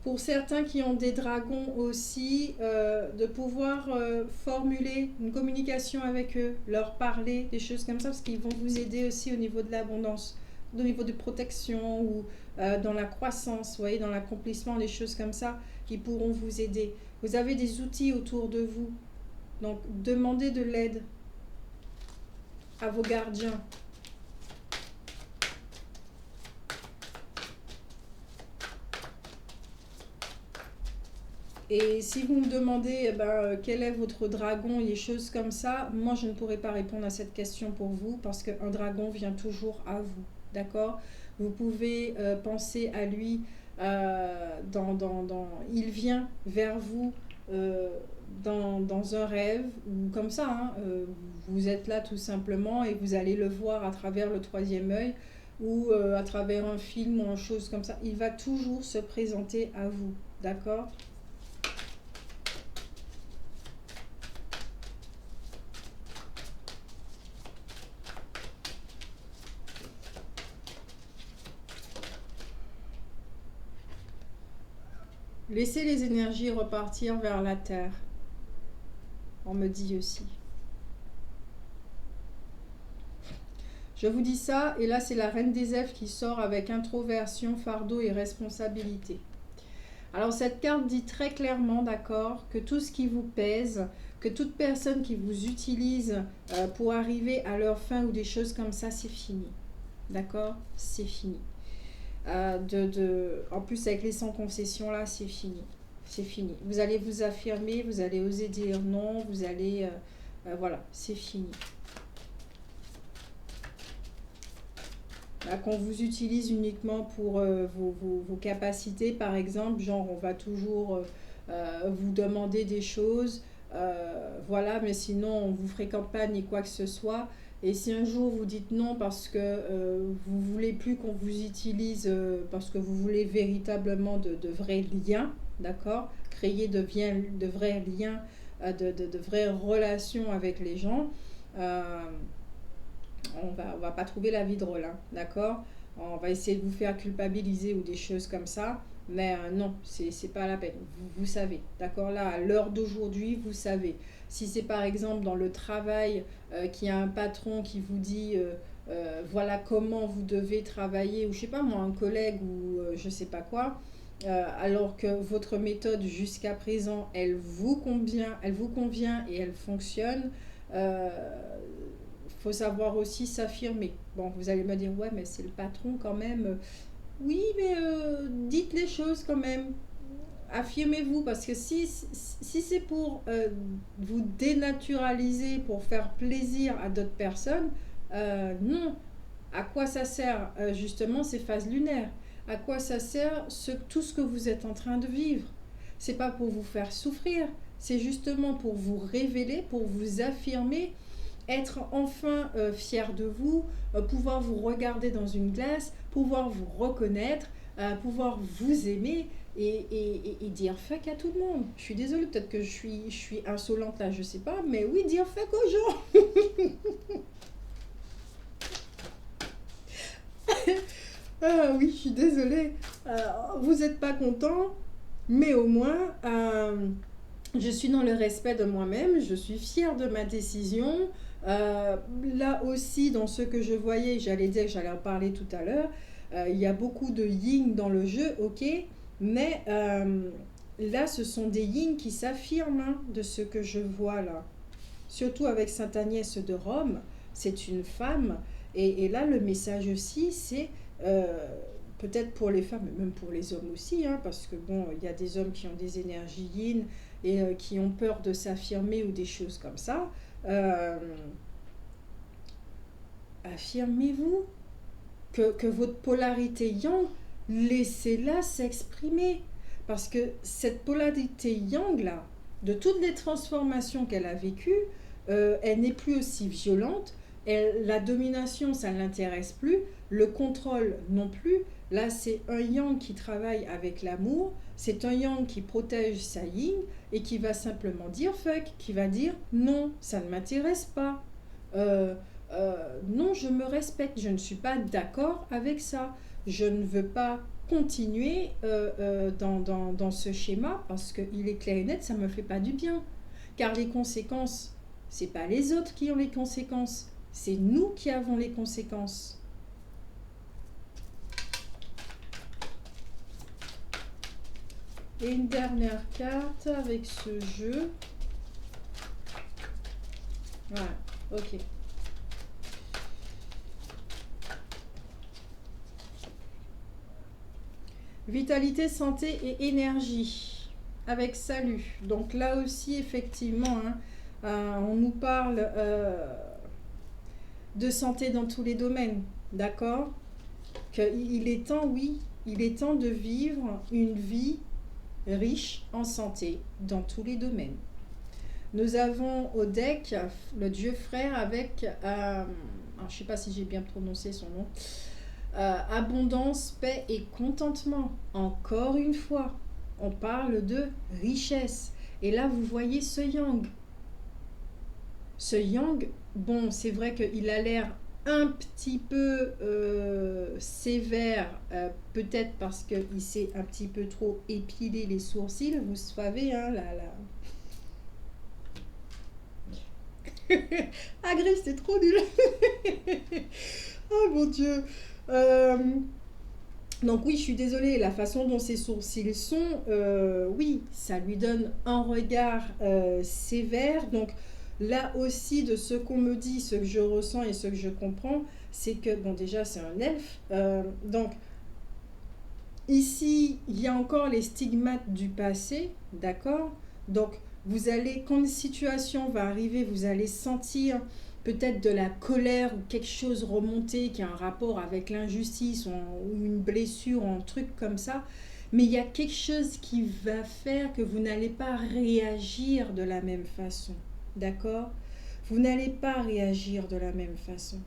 Pour certains qui ont des dragons aussi, de pouvoir formuler une communication avec eux, leur parler, des choses comme ça, parce qu'ils vont vous aider aussi au niveau de l'abondance, au niveau de protection ou dans la croissance, vous voyez, dans l'accomplissement, des choses comme ça, qui pourront vous aider. Vous avez des outils autour de vous, donc demandez de l'aide à vos gardiens. Et si vous me demandez eh ben, quel est votre dragon et des choses comme ça, moi je ne pourrais pas répondre à cette question pour vous parce qu'un dragon vient toujours à vous. D'accord? Vous pouvez penser à lui, il vient vers vous dans un rêve ou comme ça. Hein, vous êtes là tout simplement et vous allez le voir à travers le troisième œil ou à travers un film ou une chose comme ça. Il va toujours se présenter à vous. D'accord? Laissez les énergies repartir vers la terre, on me dit aussi. Je vous dis ça, et là c'est la reine des elfes qui sort avec introversion, fardeau et responsabilité. Alors cette carte dit très clairement, d'accord, que tout ce qui vous pèse, que toute personne qui vous utilise pour arriver à leur fin ou des choses comme ça, c'est fini. D'accord? C'est fini. En plus avec les sans concession là, c'est fini. C'est fini. Vous allez vous affirmer, vous allez oser dire non, vous allez... voilà, c'est fini. Là, qu'on vous utilise uniquement pour vos capacités, par exemple, genre on va toujours vous demander des choses, voilà, mais sinon on ne vous fréquente pas ni quoi que ce soit. Et si un jour vous dites non parce que vous voulez plus qu'on vous utilise, parce que vous voulez véritablement de vrais liens, d'accord, créer de vrais liens, de vraies relations avec les gens, on va pas trouver la vie drôle, hein, d'accord. On va essayer de vous faire culpabiliser ou des choses comme ça, mais non, c'est pas la peine. Vous savez, d'accord. Là, à l'heure d'aujourd'hui, vous savez. Si c'est par exemple dans le travail, qu'il y a un patron qui vous dit voilà comment vous devez travailler, ou je sais pas moi, un collègue ou je sais pas quoi, alors que votre méthode jusqu'à présent, elle vous convient et elle fonctionne. Euh, faut savoir aussi s'affirmer. Bon, vous allez me dire, ouais, mais c'est le patron quand même. Oui, mais dites les choses quand même. Affirmez-vous, parce que si c'est pour vous dénaturaliser, pour faire plaisir à d'autres personnes, non. À quoi ça sert justement ces phases lunaires? À quoi ça sert tout ce que vous êtes en train de vivre? C'est pas pour vous faire souffrir, c'est justement pour vous révéler, pour vous affirmer, être enfin fier de vous, pouvoir vous regarder dans une glace, pouvoir vous reconnaître, pouvoir vous aimer et dire fuck à tout le monde. Je suis désolée, peut-être que je suis insolente là, je sais pas, mais oui, dire fuck aux gens. Ah oui, je suis désolée. Vous n'êtes pas content, mais au moins, je suis dans le respect de moi-même, je suis fière de ma décision. Là aussi, dans ce que je voyais, j'allais dire que j'allais en parler tout à l'heure, il y a beaucoup de yin dans le jeu, ok, mais là, ce sont des yin qui s'affirment hein, de ce que je vois là. Surtout avec Sainte Agnès de Rome, c'est une femme. Et là, le message aussi, c'est euh, peut-être pour les femmes, mais même pour les hommes aussi, hein, parce que bon, il y a des hommes qui ont des énergies yin et qui ont peur de s'affirmer ou des choses comme ça. Euh, Affirmez-vous que votre polarité yang, laissez-la s'exprimer. Parce que cette polarité yang là, de toutes les transformations qu'elle a vécues, elle n'est plus aussi violente. La domination, ça ne l'intéresse plus. Le contrôle non plus. Là, c'est un yang qui travaille avec l'amour. C'est un yang qui protège sa yin et qui va simplement dire fuck, qui va dire non, ça ne m'intéresse pas. Euh, non, je me respecte, je ne suis pas d'accord avec ça. Je ne veux pas continuer dans ce schéma parce qu'il est clair et net, ça ne me fait pas du bien. Car les conséquences, c'est pas les autres qui ont les conséquences, c'est nous qui avons les conséquences. Et une dernière carte avec ce jeu. Voilà, ok. Vitalité, santé et énergie. Avec salut. Donc là aussi, effectivement, hein, on nous parle de santé dans tous les domaines. D'accord? Il est temps, oui, il est temps de vivre une vie riche en santé dans tous les domaines. Nous avons au deck le Dieu frère avec, alors je ne sais pas si j'ai bien prononcé son nom, abondance, paix et contentement. Encore une fois, on parle de richesse. Et là, vous voyez ce yang. Ce yang, bon, c'est vrai qu'il a l'air un petit peu sévère, peut-être parce qu'il s'est un petit peu trop épilé les sourcils. Vous savez, hein, là. Ah, Griff, c'est trop nul. Oh mon Dieu. Euh, Donc oui, je suis désolée, la façon dont ses sourcils sont, oui, ça lui donne un regard sévère. Donc là aussi, de ce qu'on me dit, ce que je ressens et ce que je comprends, c'est que, bon déjà, c'est un elfe. Donc ici, il y a encore les stigmates du passé, d'accord? Donc vous allez, quand une situation va arriver, vous allez sentir peut-être de la colère ou quelque chose remonter qui a un rapport avec l'injustice ou une blessure ou un truc comme ça. Mais il y a quelque chose qui va faire que vous n'allez pas réagir de la même façon. D'accord? Vous n'allez pas réagir de la même façon.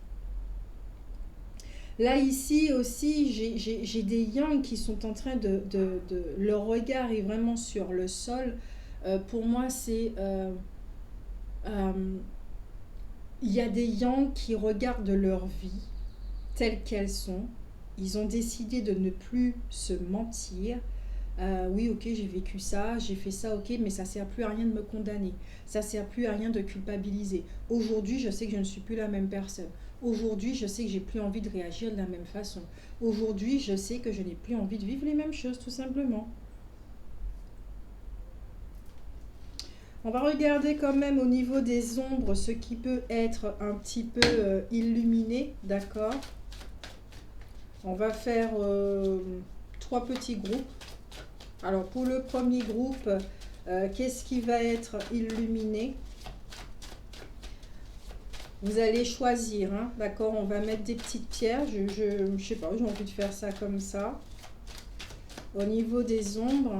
Là, ici aussi, j'ai des yang qui sont en train leur regard est vraiment sur le sol. Pour moi, c'est... il y a des yang qui regardent leur vie telles qu'elles sont. Ils ont décidé de ne plus se mentir. Oui, ok, j'ai vécu ça, j'ai fait ça, ok, mais ça ne sert plus à rien de me condamner. Ça ne sert plus à rien de culpabiliser. Aujourd'hui, je sais que je ne suis plus la même personne. Aujourd'hui, je sais que j'ai plus envie de réagir de la même façon. Aujourd'hui, je sais que je n'ai plus envie de vivre les mêmes choses, tout simplement. On va regarder quand même au niveau des ombres ce qui peut être un petit peu illuminé, d'accord? On va faire 3 petits groupes. Alors pour le premier groupe, qu'est-ce qui va être illuminé? Vous allez choisir, hein, d'accord? On va mettre des petites pierres. Je sais pas, j'ai envie de faire ça comme ça. Au niveau des ombres,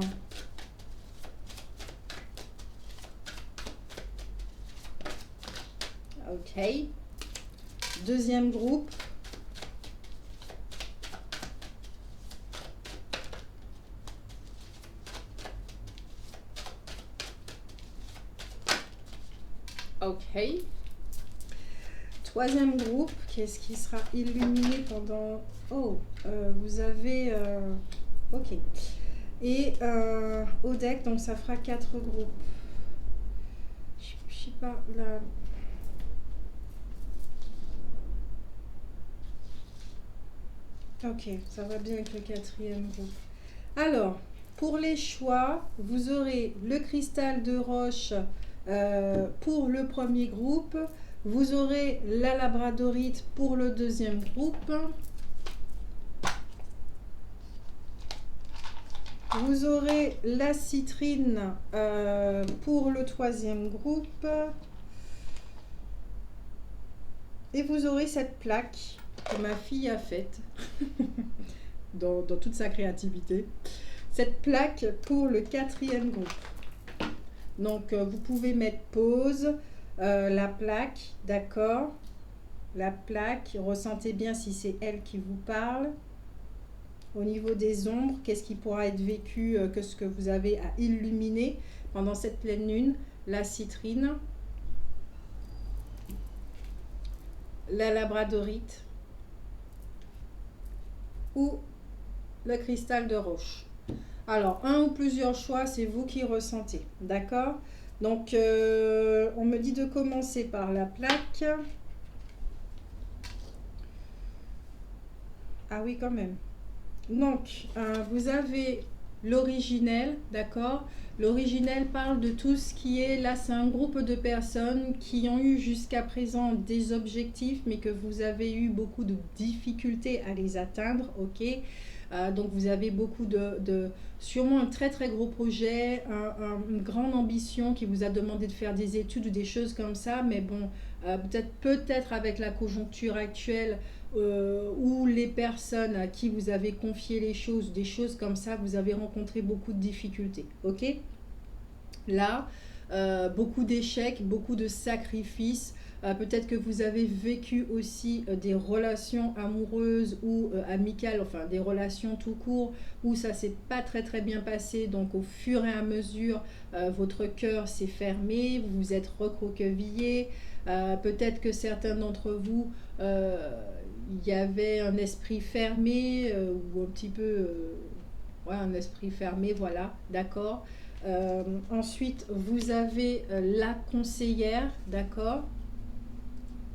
ok. Deuxième groupe. Ok. troisième groupe, qu'est-ce qui sera illuminé pendant... Oh, vous avez... ok. Et au deck, donc ça fera 4 groupes. Je sais pas, là... Ok, ça va bien avec le quatrième groupe. Alors, pour les choix, vous aurez le cristal de roche pour le premier groupe. Vous aurez la labradorite pour le deuxième groupe. Vous aurez la citrine pour le troisième groupe. Et vous aurez cette plaque que ma fille a faite dans toute sa créativité. Cette plaque pour le quatrième groupe. Donc, vous pouvez mettre pause, la plaque, d'accord? La plaque, ressentez bien si c'est elle qui vous parle. Au niveau des ombres, qu'est-ce qui pourra être vécu, que ce que vous avez à illuminer pendant cette pleine lune? La citrine, la labradorite ou le cristal de roche. Alors, un ou plusieurs choix, c'est vous qui ressentez, d'accord? Donc, on me dit de commencer par la plaque. Ah oui, quand même. Donc, vous avez l'originel, d'accord? L'originel parle de tout ce qui est, là c'est un groupe de personnes qui ont eu jusqu'à présent des objectifs, mais que vous avez eu beaucoup de difficultés à les atteindre, ok? Donc vous avez beaucoup sûrement un très très gros projet, une grande ambition qui vous a demandé de faire des études ou des choses comme ça, mais bon, peut-être avec la conjoncture actuelle, ou les personnes à qui vous avez confié les choses, des choses comme ça, vous avez rencontré beaucoup de difficultés, ok? Là, beaucoup d'échecs, beaucoup de sacrifices. Peut-être que vous avez vécu aussi des relations amoureuses ou amicales, enfin des relations tout court, où ça s'est pas très très bien passé. Donc au fur et à mesure, votre cœur s'est fermé, vous vous êtes recroquevillé. Peut-être que certains d'entre vous, il y avait un esprit fermé ou un petit peu... ouais, un esprit fermé, voilà, d'accord. Ensuite, vous avez la conseillère, d'accord.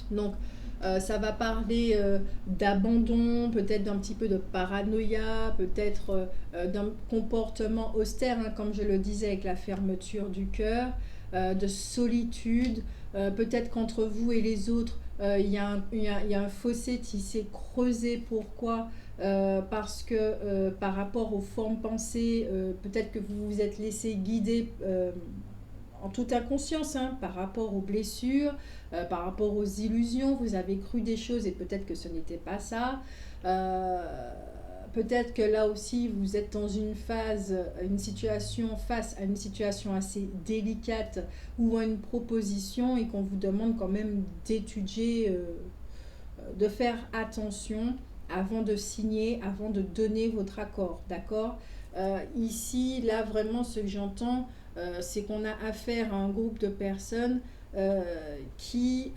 Donc, ça va parler d'abandon, peut-être d'un petit peu de paranoïa, peut-être d'un comportement austère, hein, comme je le disais avec la fermeture du cœur, de solitude. Peut-être qu'entre vous et les autres, il y a un fossé qui s'est creusé. Pourquoi? Parce que par rapport aux formes pensées, peut-être que vous vous êtes laissé guider en toute inconscience, hein, par rapport aux blessures, par rapport aux illusions, vous avez cru des choses et peut-être que ce n'était pas ça. Peut-être que là aussi vous êtes dans une phase, une situation, face à une situation assez délicate ou à une proposition et qu'on vous demande quand même d'étudier, de faire attention avant de signer, avant de donner votre accord, d'accord? Ici, là vraiment ce que j'entends, c'est qu'on a affaire à un groupe de personnes qui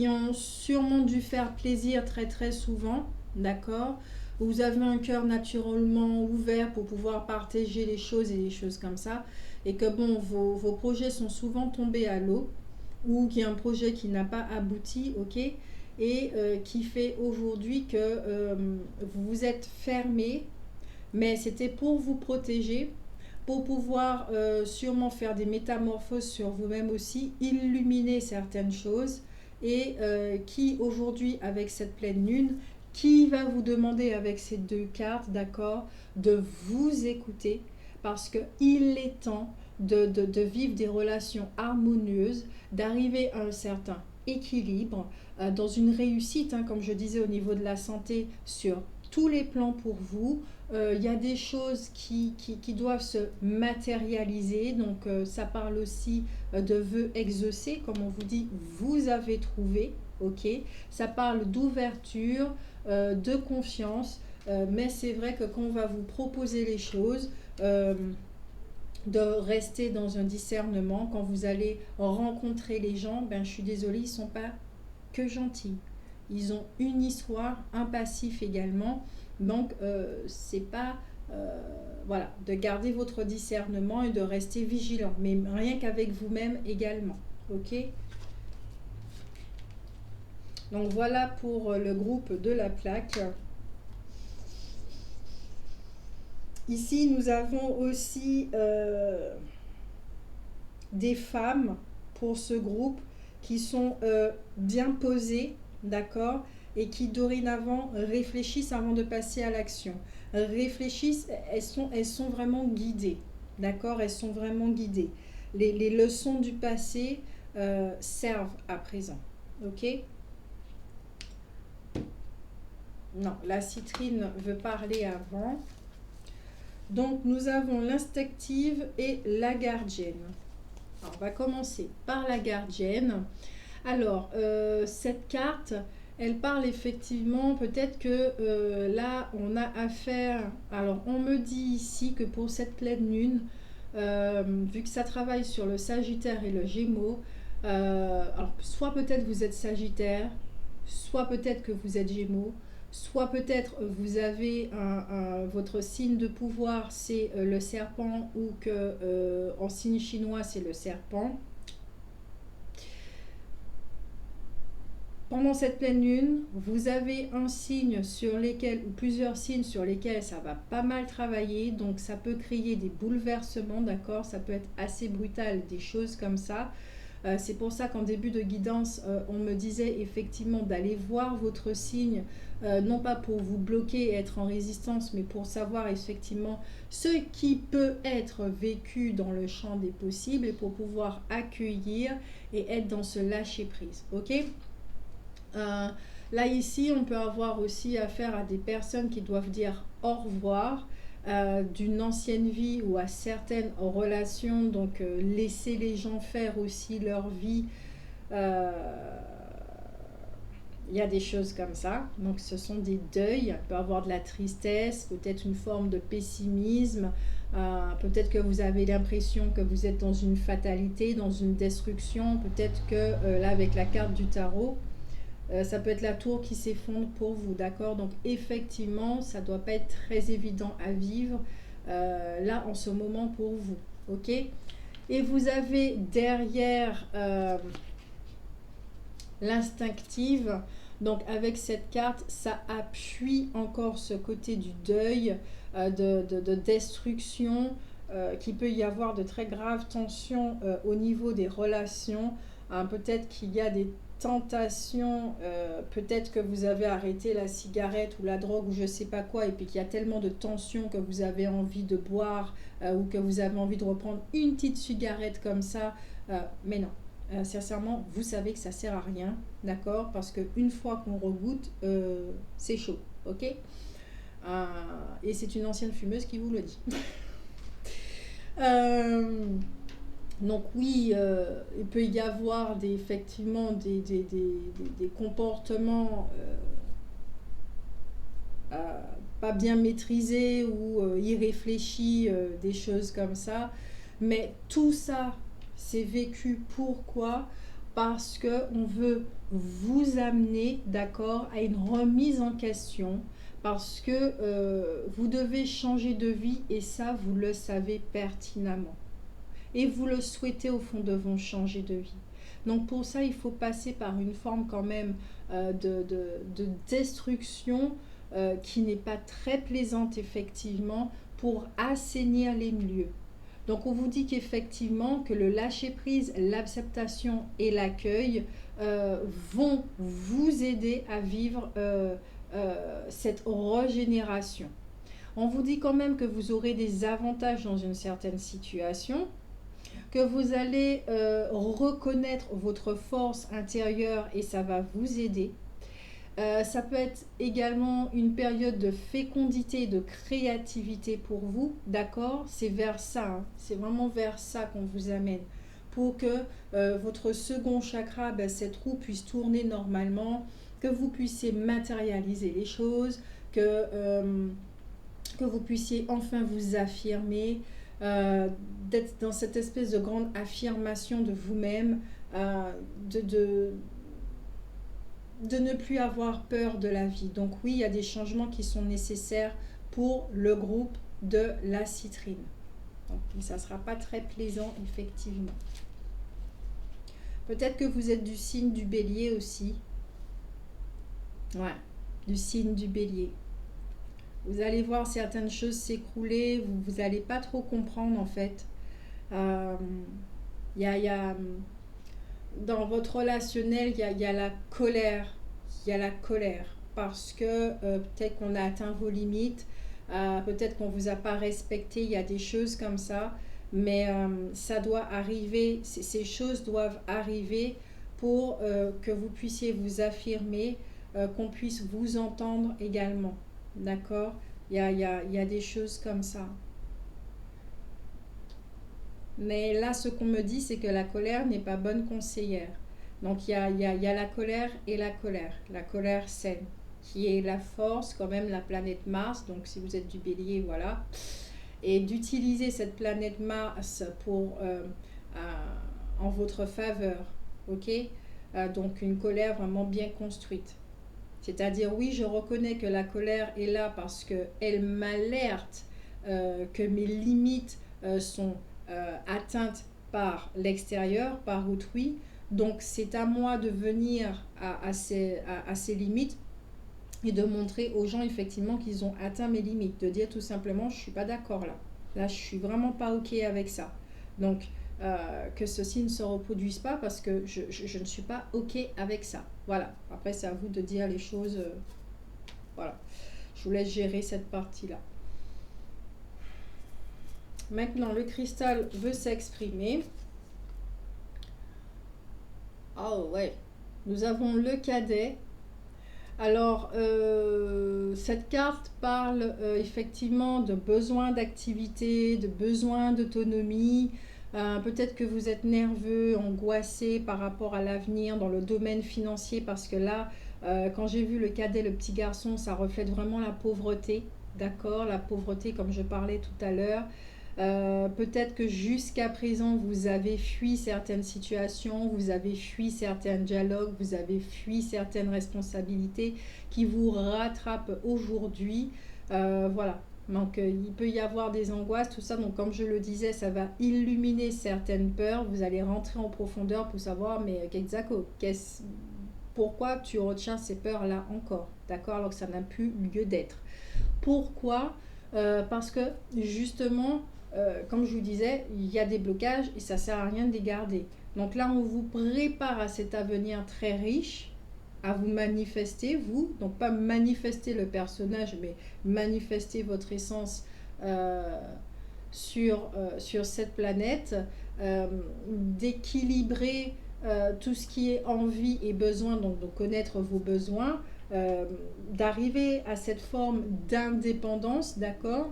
ont sûrement dû faire plaisir très très souvent, d'accord? Vous avez un cœur naturellement ouvert pour pouvoir partager les choses et les choses comme ça, et que bon, vos projets sont souvent tombés à l'eau, ou qu'il y a un projet qui n'a pas abouti, ok? Et qui fait aujourd'hui que vous vous êtes fermé, mais c'était pour vous protéger, pour pouvoir sûrement faire des métamorphoses sur vous-même aussi, illuminer certaines choses, et qui aujourd'hui, avec cette pleine lune, qui va vous demander avec ces deux cartes, d'accord, de vous écouter, parce qu'il est temps de vivre des relations harmonieuses, d'arriver à un certain équilibre, dans une réussite, hein, comme je disais au niveau de la santé, sur tous les plans pour vous. Il y a des choses qui doivent se matérialiser, donc ça parle aussi de vœux exaucés, comme on vous dit, vous avez trouvé, ok. Ça parle d'ouverture, de confiance, mais c'est vrai que quand on va vous proposer les choses, de rester dans un discernement. Quand vous allez rencontrer les gens, ben, je suis désolée, ils ne sont pas que gentils. Ils ont une histoire, un passif également. Donc, c'est pas... voilà, de garder votre discernement et de rester vigilant. Mais rien qu'avec vous-même également. Ok? Donc, voilà pour le groupe de la plaque. Ici, nous avons aussi des femmes pour ce groupe qui sont bien posées, d'accord, et qui dorénavant réfléchissent avant de passer à l'action. Réfléchissent, elles sont vraiment guidées, d'accord, elles sont vraiment guidées. Les leçons du passé servent à présent, ok? Non, la citrine veut parler avant. Donc, nous avons l'instinctive et la gardienne. Alors, on va commencer par la gardienne. Alors, cette carte, elle parle effectivement, peut-être que là, on a affaire... Alors, on me dit ici que pour cette pleine lune, vu que ça travaille sur le Sagittaire et le Gémeaux, alors, soit peut-être vous êtes Sagittaire, soit peut-être que vous êtes Gémeaux, soit peut-être vous avez votre signe de pouvoir, c'est le serpent, ou que en signe chinois, c'est le serpent. Pendant cette pleine lune, vous avez un signe sur lesquels, ou plusieurs signes sur lesquels ça va pas mal travailler, donc ça peut créer des bouleversements, d'accord, ça peut être assez brutal, des choses comme ça. C'est pour ça qu'en début de guidance, on me disait effectivement d'aller voir votre signe, non pas pour vous bloquer et être en résistance, mais pour savoir effectivement ce qui peut être vécu dans le champ des possibles et pour pouvoir accueillir et être dans ce lâcher-prise, ok? Là ici, on peut avoir aussi affaire à des personnes qui doivent dire au revoir d'une ancienne vie ou à certaines relations, donc laisser les gens faire aussi leur vie. Euh, Il y a des choses comme ça, donc ce sont des deuils, il peut y avoir de la tristesse, peut-être une forme de pessimisme, peut-être que vous avez l'impression que vous êtes dans une fatalité, dans une destruction, peut-être que là avec la carte du tarot, ça peut être la tour qui s'effondre pour vous, d'accord? Donc effectivement, ça ne doit pas être très évident à vivre là en ce moment pour vous, ok? Et vous avez derrière l'instinctive, donc avec cette carte, ça appuie encore ce côté du deuil, de destruction, qu'il peut y avoir de très graves tensions au niveau des relations. Peut-être qu'il y a des tentation, peut-être que vous avez arrêté la cigarette ou la drogue ou je sais pas quoi, et puis qu'il y a tellement de tension que vous avez envie de boire ou que vous avez envie de reprendre une petite cigarette comme ça, mais non. Sincèrement, vous savez que ça sert à rien, d'accord? Parce qu'une fois qu'on regoute, c'est chaud, ok? Et c'est une ancienne fumeuse qui vous le dit. Donc oui, il peut y avoir effectivement des comportements pas bien maîtrisés ou irréfléchis, des choses comme ça. Mais tout ça, c'est vécu pourquoi? Parce qu'on veut vous amener, d'accord, à une remise en question. Parce que vous devez changer de vie et ça, vous le savez pertinemment et vous le souhaitez au fond de vous changer de vie. Donc pour ça, il faut passer par une forme quand même de destruction qui n'est pas très plaisante effectivement pour assainir les lieux. Donc on vous dit qu'effectivement que le lâcher-prise, l'acceptation et l'accueil vont vous aider à vivre cette régénération. On vous dit quand même que vous aurez des avantages dans une certaine situation, que vous allez reconnaître votre force intérieure et ça va vous aider. Ça peut être également une période de fécondité, de créativité pour vous, d'accord? C'est vers ça, hein, c'est vraiment vers ça qu'on vous amène. Pour que votre second chakra, cette roue puisse tourner normalement, que vous puissiez matérialiser les choses, que vous puissiez enfin vous affirmer, euh, d'être dans cette espèce de grande affirmation de vous-même, euh, de, de, de ne plus avoir peur de la vie. Donc oui, il y a des changements qui sont nécessaires pour le groupe de la citrine. Donc, ça ne sera pas très plaisant, effectivement. Peut-être que vous êtes du signe du bélier aussi. Ouais, du signe du bélier. Vous allez voir certaines choses s'écrouler, vous n'allez pas trop comprendre en fait. Euh, y a, dans votre relationnel, il y a la colère. Il y a la colère parce que peut-être qu'on a atteint vos limites, peut-être qu'on ne vous a pas respecté, il y a des choses comme ça, mais ça doit arriver, ces choses doivent arriver pour que vous puissiez vous affirmer, qu'on puisse vous entendre également. D'accord? Il y a des choses comme ça. Mais là, ce qu'on me dit, c'est que la colère n'est pas bonne conseillère. Donc, il y a la colère et la colère. La colère saine, qui est la force, quand même, la planète Mars. Donc, si vous êtes du bélier, voilà. Et d'utiliser cette planète Mars en votre faveur. Ok. Donc, une colère vraiment bien construite. C'est-à-dire, oui, je reconnais que la colère est là parce qu'elle m'alerte que mes limites sont atteintes par l'extérieur, par autrui. Donc, c'est à moi de venir à ces limites et de montrer aux gens effectivement qu'ils ont atteint mes limites. De dire tout simplement, je ne suis pas d'accord là. Là, je ne suis vraiment pas OK avec ça. Donc, que ceci ne se reproduise pas parce que je ne suis pas OK avec ça. Voilà. Après, c'est à vous de dire les choses. Voilà. Je vous laisse gérer cette partie-là. Maintenant, le cristal veut s'exprimer. Oh ouais. Nous avons le cadet. Alors, cette carte parle effectivement de besoin d'activité, de besoin d'autonomie. Peut-être que vous êtes nerveux, angoissé par rapport à l'avenir dans le domaine financier parce que là, quand j'ai vu le cadet, le petit garçon, ça reflète vraiment la pauvreté. D'accord? La pauvreté, comme je parlais tout à l'heure. Peut-être que jusqu'à présent, vous avez fui certaines situations, vous avez fui certains dialogues, vous avez fui certaines responsabilités qui vous rattrapent aujourd'hui. Voilà. Donc, il peut y avoir des angoisses, tout ça. Donc, comme je le disais, ça va illuminer certaines peurs. Vous allez rentrer en profondeur pour savoir, mais Kenzako, pourquoi tu retiens ces peurs-là encore? D'accord? Alors que ça n'a plus lieu d'être. Pourquoi? Parce que justement, comme je vous disais, il y a des blocages et ça ne sert à rien de les garder. Donc là, on vous prépare à cet avenir très riche, à vous manifester, vous. Donc pas manifester le personnage, mais manifester votre essence euh, sur cette planète, d'équilibrer tout ce qui est envie et besoin, donc de connaître vos besoins, euh, d'arriver à cette forme d'indépendance, d'accord?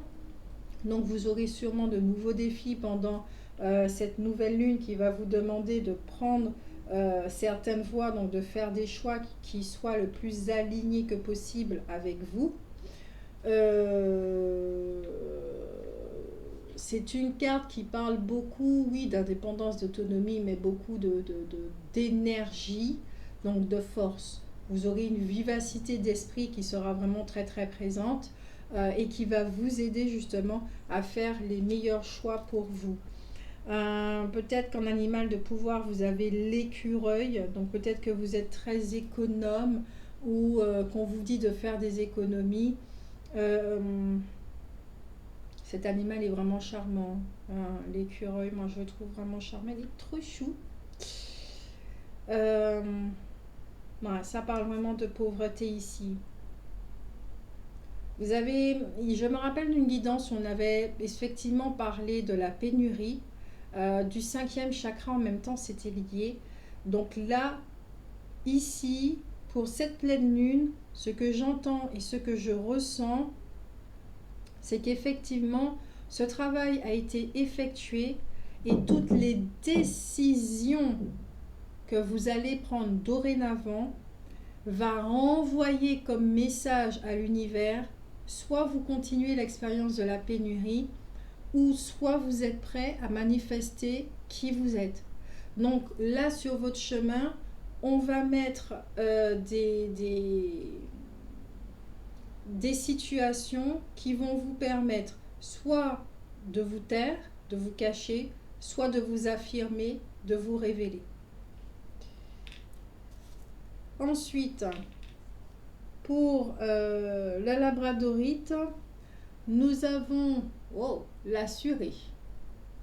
Donc vous aurez sûrement de nouveaux défis pendant cette nouvelle lune qui va vous demander de prendre certaines voies, donc de faire des choix qui soient le plus alignés que possible avec vous. Euh, c'est une carte qui parle beaucoup, oui, d'indépendance, d'autonomie, mais beaucoup d'énergie, donc de force. Vous aurez une vivacité d'esprit qui sera vraiment très très présente et qui va vous aider justement à faire les meilleurs choix pour vous. Peut-être qu'en animal de pouvoir, vous avez l'écureuil, donc peut-être que vous êtes très économe ou qu'on vous dit de faire des économies. Euh, Cet animal est vraiment charmant. L'écureuil, moi je le trouve vraiment charmant. Il est trop chou. Euh, ouais, ça parle vraiment de pauvreté ici. Vous avez, je me rappelle d'une guidance où on avait effectivement parlé de la pénurie, du cinquième chakra en même temps, c'était lié. Donc là, ici, pour cette pleine lune, ce que j'entends et ce que je ressens, c'est qu'effectivement, ce travail a été effectué et toutes les décisions que vous allez prendre dorénavant va renvoyer comme message à l'univers, soit vous continuez l'expérience de la pénurie, ou soit vous êtes prêt à manifester qui vous êtes. Donc là, sur votre chemin, on va mettre des situations qui vont vous permettre soit de vous taire, de vous cacher, soit de vous affirmer, de vous révéler. Ensuite, pour la labradorite, nous avons l'assuré.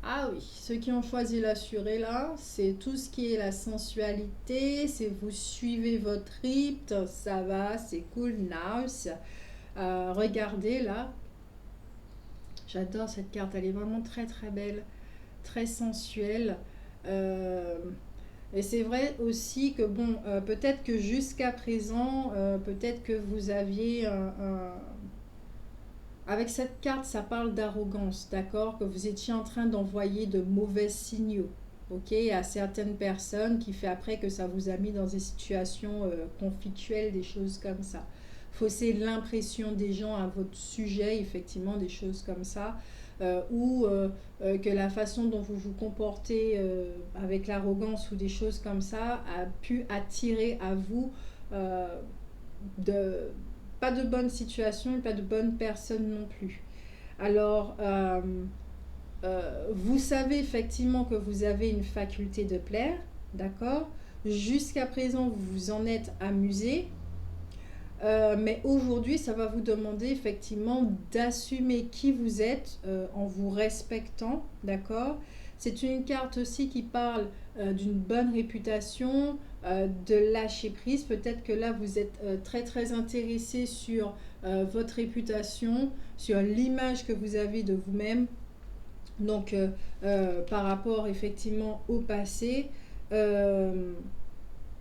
Ah oui, ceux qui ont choisi l'assuré là, c'est tout ce qui est la sensualité, c'est vous suivez votre rythme, ça va, c'est cool, nice. Regardez là, j'adore cette carte, elle est vraiment très très belle, très sensuelle. Et c'est vrai aussi que bon, peut-être que jusqu'à présent, peut-être que vous aviez avec cette carte, ça parle d'arrogance, d'accord? Que vous étiez en train d'envoyer de mauvais signaux, ok? À certaines personnes qui fait après que ça vous a mis dans des situations conflictuelles, des choses comme ça. Fausser l'impression des gens à votre sujet, effectivement, des choses comme ça. Ou que la façon dont vous vous comportez avec l'arrogance ou des choses comme ça a pu attirer à vous de pas de bonne situation et pas de bonnes personnes non plus. Alors, vous savez effectivement que vous avez une faculté de plaire, d'accord? Jusqu'à présent, vous vous en êtes amusé, mais aujourd'hui, ça va vous demander effectivement d'assumer qui vous êtes en vous respectant, d'accord? C'est une carte aussi qui parle d'une bonne réputation, de lâcher prise. Peut-être que là, vous êtes très très intéressé sur votre réputation, sur l'image que vous avez de vous-même. Donc, par rapport effectivement au passé, vous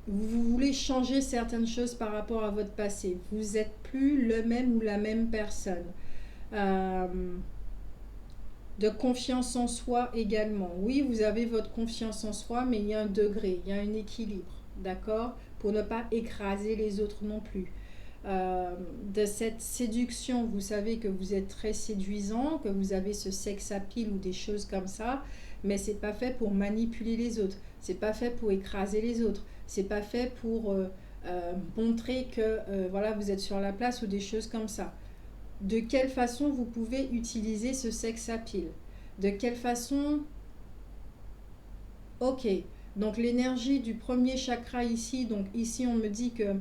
voulez changer certaines choses par rapport à votre passé. Vous n'êtes plus le même ou la même personne. De confiance en soi également. Oui, vous avez votre confiance en soi, mais il y a un degré, il y a un équilibre, d'accord? Pour ne pas écraser les autres non plus. De cette séduction, vous savez que vous êtes très séduisant, que vous avez ce sex appeal ou des choses comme ça, mais c'est pas fait pour manipuler les autres, c'est pas fait pour écraser les autres, c'est pas fait pour montrer que voilà, vous êtes sur la place ou des choses comme ça. De quelle façon vous pouvez utiliser ce sex appeal? De quelle façon? Ok, donc l'énergie du premier chakra ici, donc ici on me dit que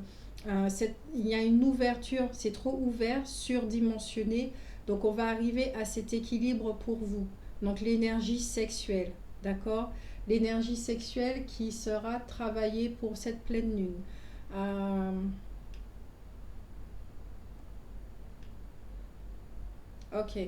il y a une ouverture, c'est trop ouvert, surdimensionné, donc on va arriver à cet équilibre pour vous. Donc l'énergie sexuelle, d'accord? L'énergie sexuelle qui sera travaillée pour cette pleine lune. Ok.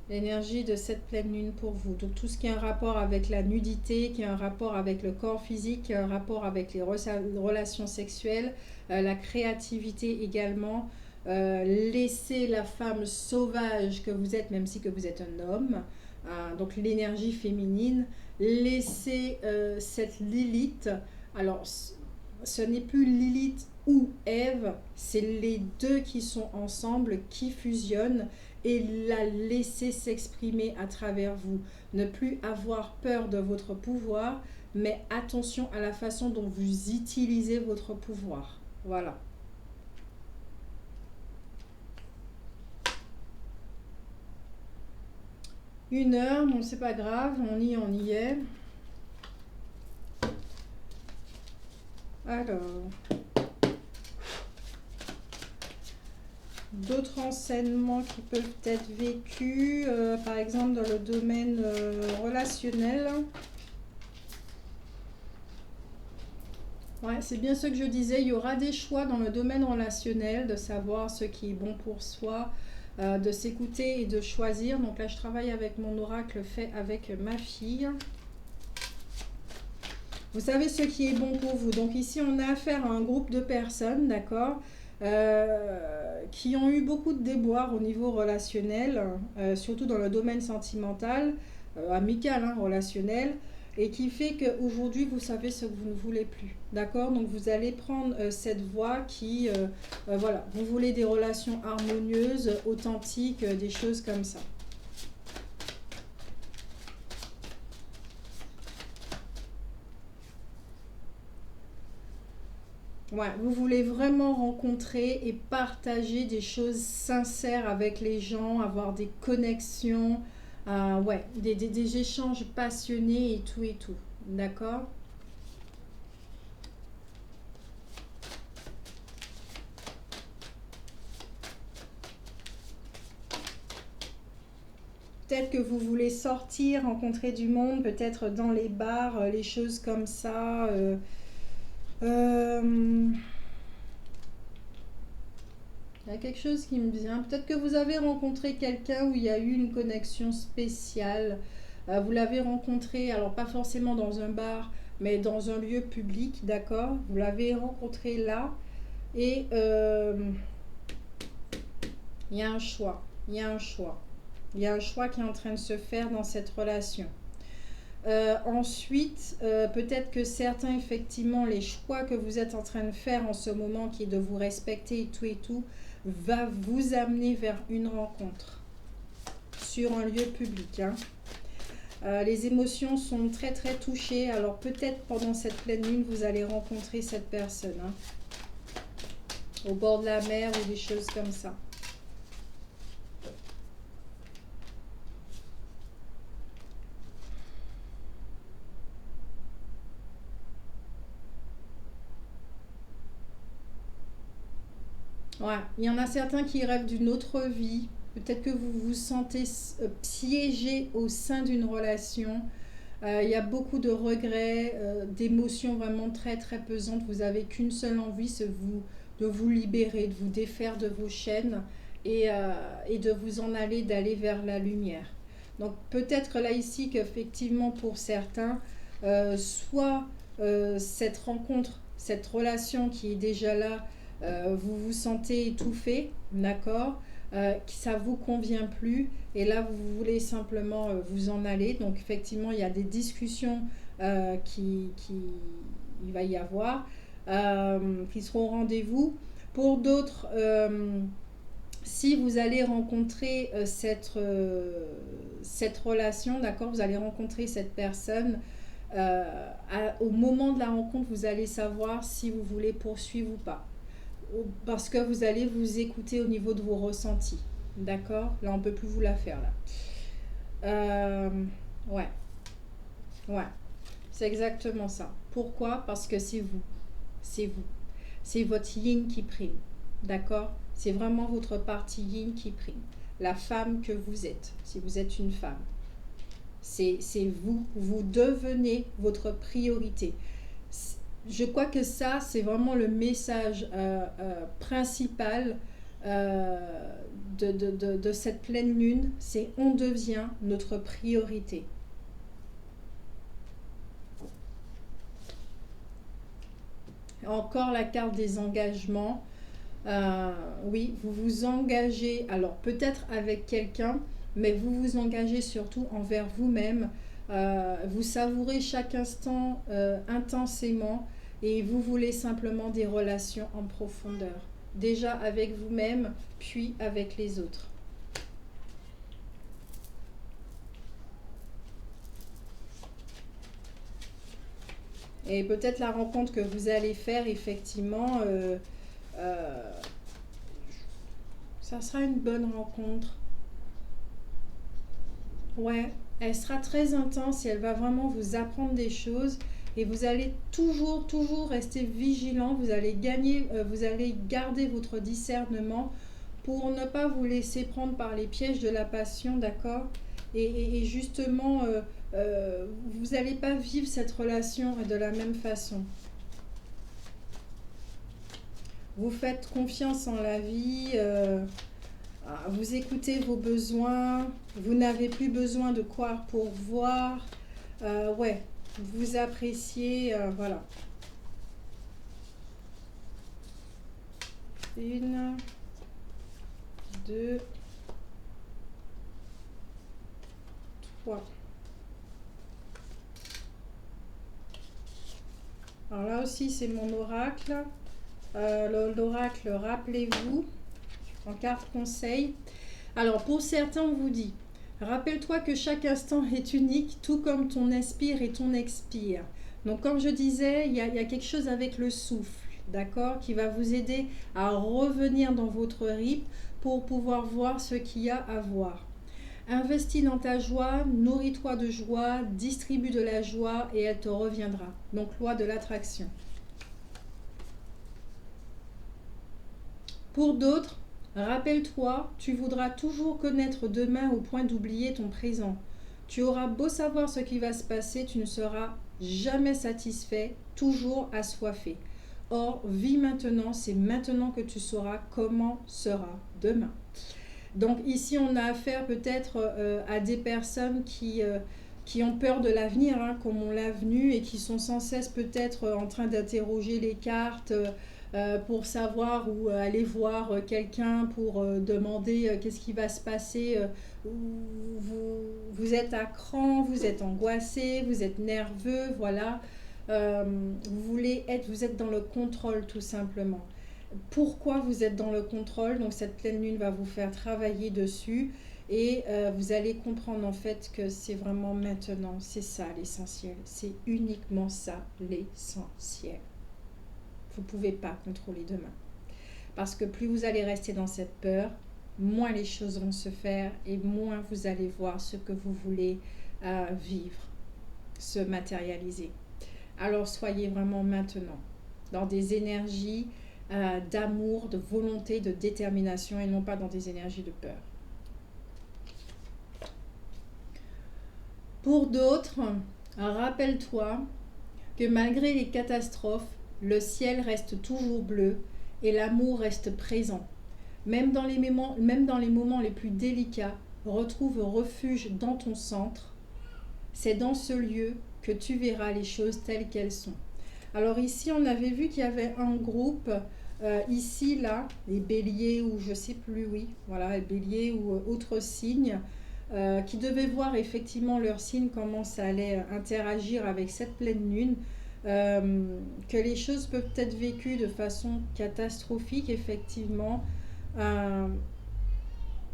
L'énergie de cette pleine lune pour vous. Donc tout ce qui a un rapport avec la nudité, qui a un rapport avec le corps physique, qui a un rapport avec les relations sexuelles, la créativité également. Laissez la femme sauvage que vous êtes, même si que vous êtes un homme. Donc l'énergie féminine. Laissez cette Lilith. Alors ce n'est plus Lilith ou Ève, c'est les deux qui sont ensemble, qui fusionnent, et la laisser s'exprimer à travers vous. Ne plus avoir peur de votre pouvoir, mais attention à la façon dont vous utilisez votre pouvoir. Voilà. Une heure, bon c'est pas grave, on y est. Alors, d'autres enseignements qui peuvent être vécus, par exemple dans le domaine relationnel. Ouais, c'est bien ce que je disais, il y aura des choix dans le domaine relationnel, de savoir ce qui est bon pour soi, de s'écouter et de choisir. Donc là, je travaille avec mon oracle fait avec ma fille. Vous savez ce qui est bon pour vous. Donc ici, on a affaire à un groupe de personnes, d'accord, qui ont eu beaucoup de déboires au niveau relationnel, surtout dans le domaine sentimental, amical, hein, relationnel, et qui fait qu'aujourd'hui, vous savez ce que vous ne voulez plus, d'accord? Donc vous allez prendre cette voie qui, voilà, vous voulez des relations harmonieuses, authentiques, des choses comme ça. Ouais, vous voulez vraiment rencontrer et partager des choses sincères avec les gens, avoir des connexions, ouais, des échanges passionnés et tout et tout. D'accord? Peut-être que vous voulez sortir, rencontrer du monde, peut-être dans les bars, les choses comme ça. Euh, il y a quelque chose qui me vient. Peut-être que vous avez rencontré quelqu'un où il y a eu une connexion spéciale. Vous l'avez rencontré, alors pas forcément dans un bar, mais dans un lieu public, d'accord? Vous l'avez rencontré là et il y a un choix. Il y a un choix. Il y a un choix qui est en train de se faire dans cette relation. Ensuite, peut-être que certains, effectivement, les choix que vous êtes en train de faire en ce moment, qui est de vous respecter et tout, va vous amener vers une rencontre sur un lieu public. Hein. Les émotions sont très très touchées, alors peut-être pendant cette pleine lune, vous allez rencontrer cette personne, hein, au bord de la mer ou des choses comme ça. Ouais, il y en a certains qui rêvent d'une autre vie. Peut-être que vous vous sentez piégé au sein d'une relation. Il y a beaucoup de regrets, d'émotions vraiment très très pesantes. Vous avez qu'une seule envie, c'est de vous libérer, de vous défaire de vos chaînes et de vous en aller, d'aller vers la lumière. Donc peut-être là ici qu'effectivement pour certains, soit cette rencontre, cette relation qui est déjà là, vous vous sentez étouffé, d'accord, que ça vous convient plus et là vous voulez simplement vous en aller. Donc effectivement il y a des discussions qui il va y avoir, qui seront au rendez-vous. Pour d'autres, si vous allez rencontrer cette relation, d'accord, vous allez rencontrer cette personne, au moment de la rencontre, vous allez savoir si vous voulez poursuivre ou pas. Parce que vous allez vous écouter au niveau de vos ressentis. D'accord? Là, on ne peut plus vous la faire, là. Ouais, ouais. C'est exactement ça. Pourquoi? Parce que c'est vous. C'est vous. C'est votre yin qui prime. D'accord? C'est vraiment votre partie yin qui prime. La femme que vous êtes, si vous êtes une femme. C'est vous. Vous devenez votre priorité. Je crois que ça, c'est vraiment le message principal euh, de cette pleine lune. C'est on devient notre priorité. Encore la carte des engagements. Oui, vous vous engagez, alors peut-être avec quelqu'un, mais vous vous engagez surtout envers vous-même. Vous savourez chaque instant intensément et vous voulez simplement des relations en profondeur. Déjà avec vous-même, puis avec les autres. Et peut-être la rencontre que vous allez faire, effectivement, euh, ça sera une bonne rencontre. Ouais, elle sera très intense et elle va vraiment vous apprendre des choses et vous allez toujours, toujours rester vigilant. Vous allez gagner, vous allez garder votre discernement pour ne pas vous laisser prendre par les pièges de la passion, d'accord? Et justement, vous n'allez pas vivre cette relation de la même façon. Vous faites confiance en la vie. Vous écoutez vos besoins, vous n'avez plus besoin de croire pour voir. Ouais, vous appréciez, voilà. Une, deux, trois. Alors là aussi, c'est mon oracle. L'oracle, rappelez-vous, en carte conseil. Alors, pour certains, on vous dit, rappelle-toi que chaque instant est unique, tout comme ton inspire et ton expire. Donc, comme je disais, il y a quelque chose avec le souffle. d'accord, qui va vous aider à revenir dans votre rythme pour pouvoir voir ce qu'il y a à voir. Investis dans ta joie, nourris-toi de joie, distribue de la joie et elle te reviendra. Donc, loi de l'attraction. Pour d'autres, rappelle-toi, tu voudras toujours connaître demain au point d'oublier ton présent. Tu auras beau savoir ce qui va se passer, tu ne seras jamais satisfait, toujours assoiffé. Or, vis maintenant, c'est maintenant que tu sauras comment sera demain. Donc ici, on a affaire peut-être à des personnes qui ont peur de l'avenir, hein, comme on l'a vu, et qui sont sans cesse peut-être en train d'interroger les cartes pour savoir ou aller voir quelqu'un pour demander qu'est-ce qui va se passer. Vous êtes à cran, vous êtes angoissé, vous êtes nerveux, voilà. Vous êtes dans le contrôle tout simplement. Pourquoi vous êtes dans le contrôle? Donc cette pleine lune va vous faire travailler dessus et vous allez comprendre en fait que c'est vraiment maintenant, c'est ça l'essentiel, c'est uniquement ça l'essentiel. Vous ne pouvez pas contrôler demain parce que plus vous allez rester dans cette peur, moins les choses vont se faire et moins vous allez voir ce que vous voulez vivre, se matérialiser. Alors soyez vraiment maintenant dans des énergies d'amour, de volonté, de détermination et non pas dans des énergies de peur. Pour d'autres, rappelle-toi que malgré les catastrophes, le ciel reste toujours bleu et l'amour reste présent. Même dans les moments les plus délicats, retrouve refuge dans ton centre. C'est dans ce lieu que tu verras les choses telles qu'elles sont. Alors ici, on avait vu qu'il y avait un groupe, ici, là, les béliers ou je sais plus, oui, voilà, les béliers ou autres signes, qui devaient voir effectivement leur signe, comment ça allait interagir avec cette pleine lune, que les choses peuvent être vécues de façon catastrophique, effectivement,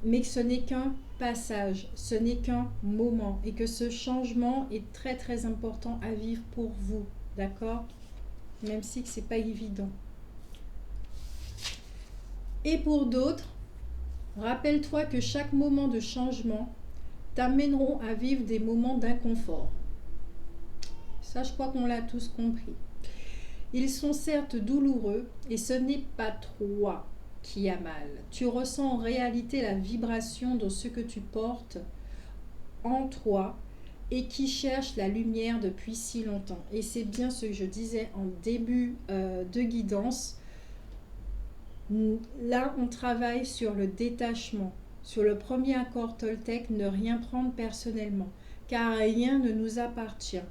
mais que ce n'est qu'un passage, ce n'est qu'un moment et que ce changement est très très important à vivre pour vous, d'accord? Même si ce n'est pas évident. Et pour d'autres, rappelle-toi que chaque moment de changement t'amèneront à vivre des moments d'inconfort. Ça, je crois qu'on l'a tous compris. Ils sont certes douloureux et ce n'est pas toi qui as mal. Tu ressens en réalité la vibration de ce que tu portes en toi et qui cherche la lumière depuis si longtemps. Et c'est bien ce que je disais en début de guidance. Là, on travaille sur le détachement, sur le premier accord Toltec, ne rien prendre personnellement, car rien ne nous appartient.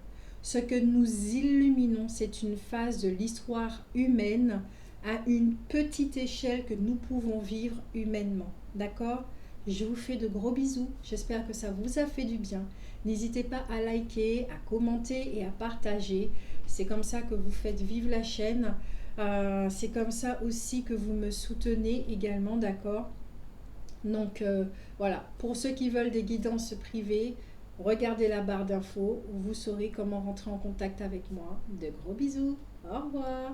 Ce que nous illuminons, c'est une phase de l'histoire humaine à une petite échelle que nous pouvons vivre humainement. D'accord? Je vous fais de gros bisous. J'espère que ça vous a fait du bien. N'hésitez pas à liker, à commenter et à partager. C'est comme ça que vous faites vivre la chaîne. C'est comme ça aussi que vous me soutenez également, d'accord? Donc voilà, pour ceux qui veulent des guidances privées, regardez la barre d'infos, vous saurez comment rentrer en contact avec moi. De gros bisous, au revoir.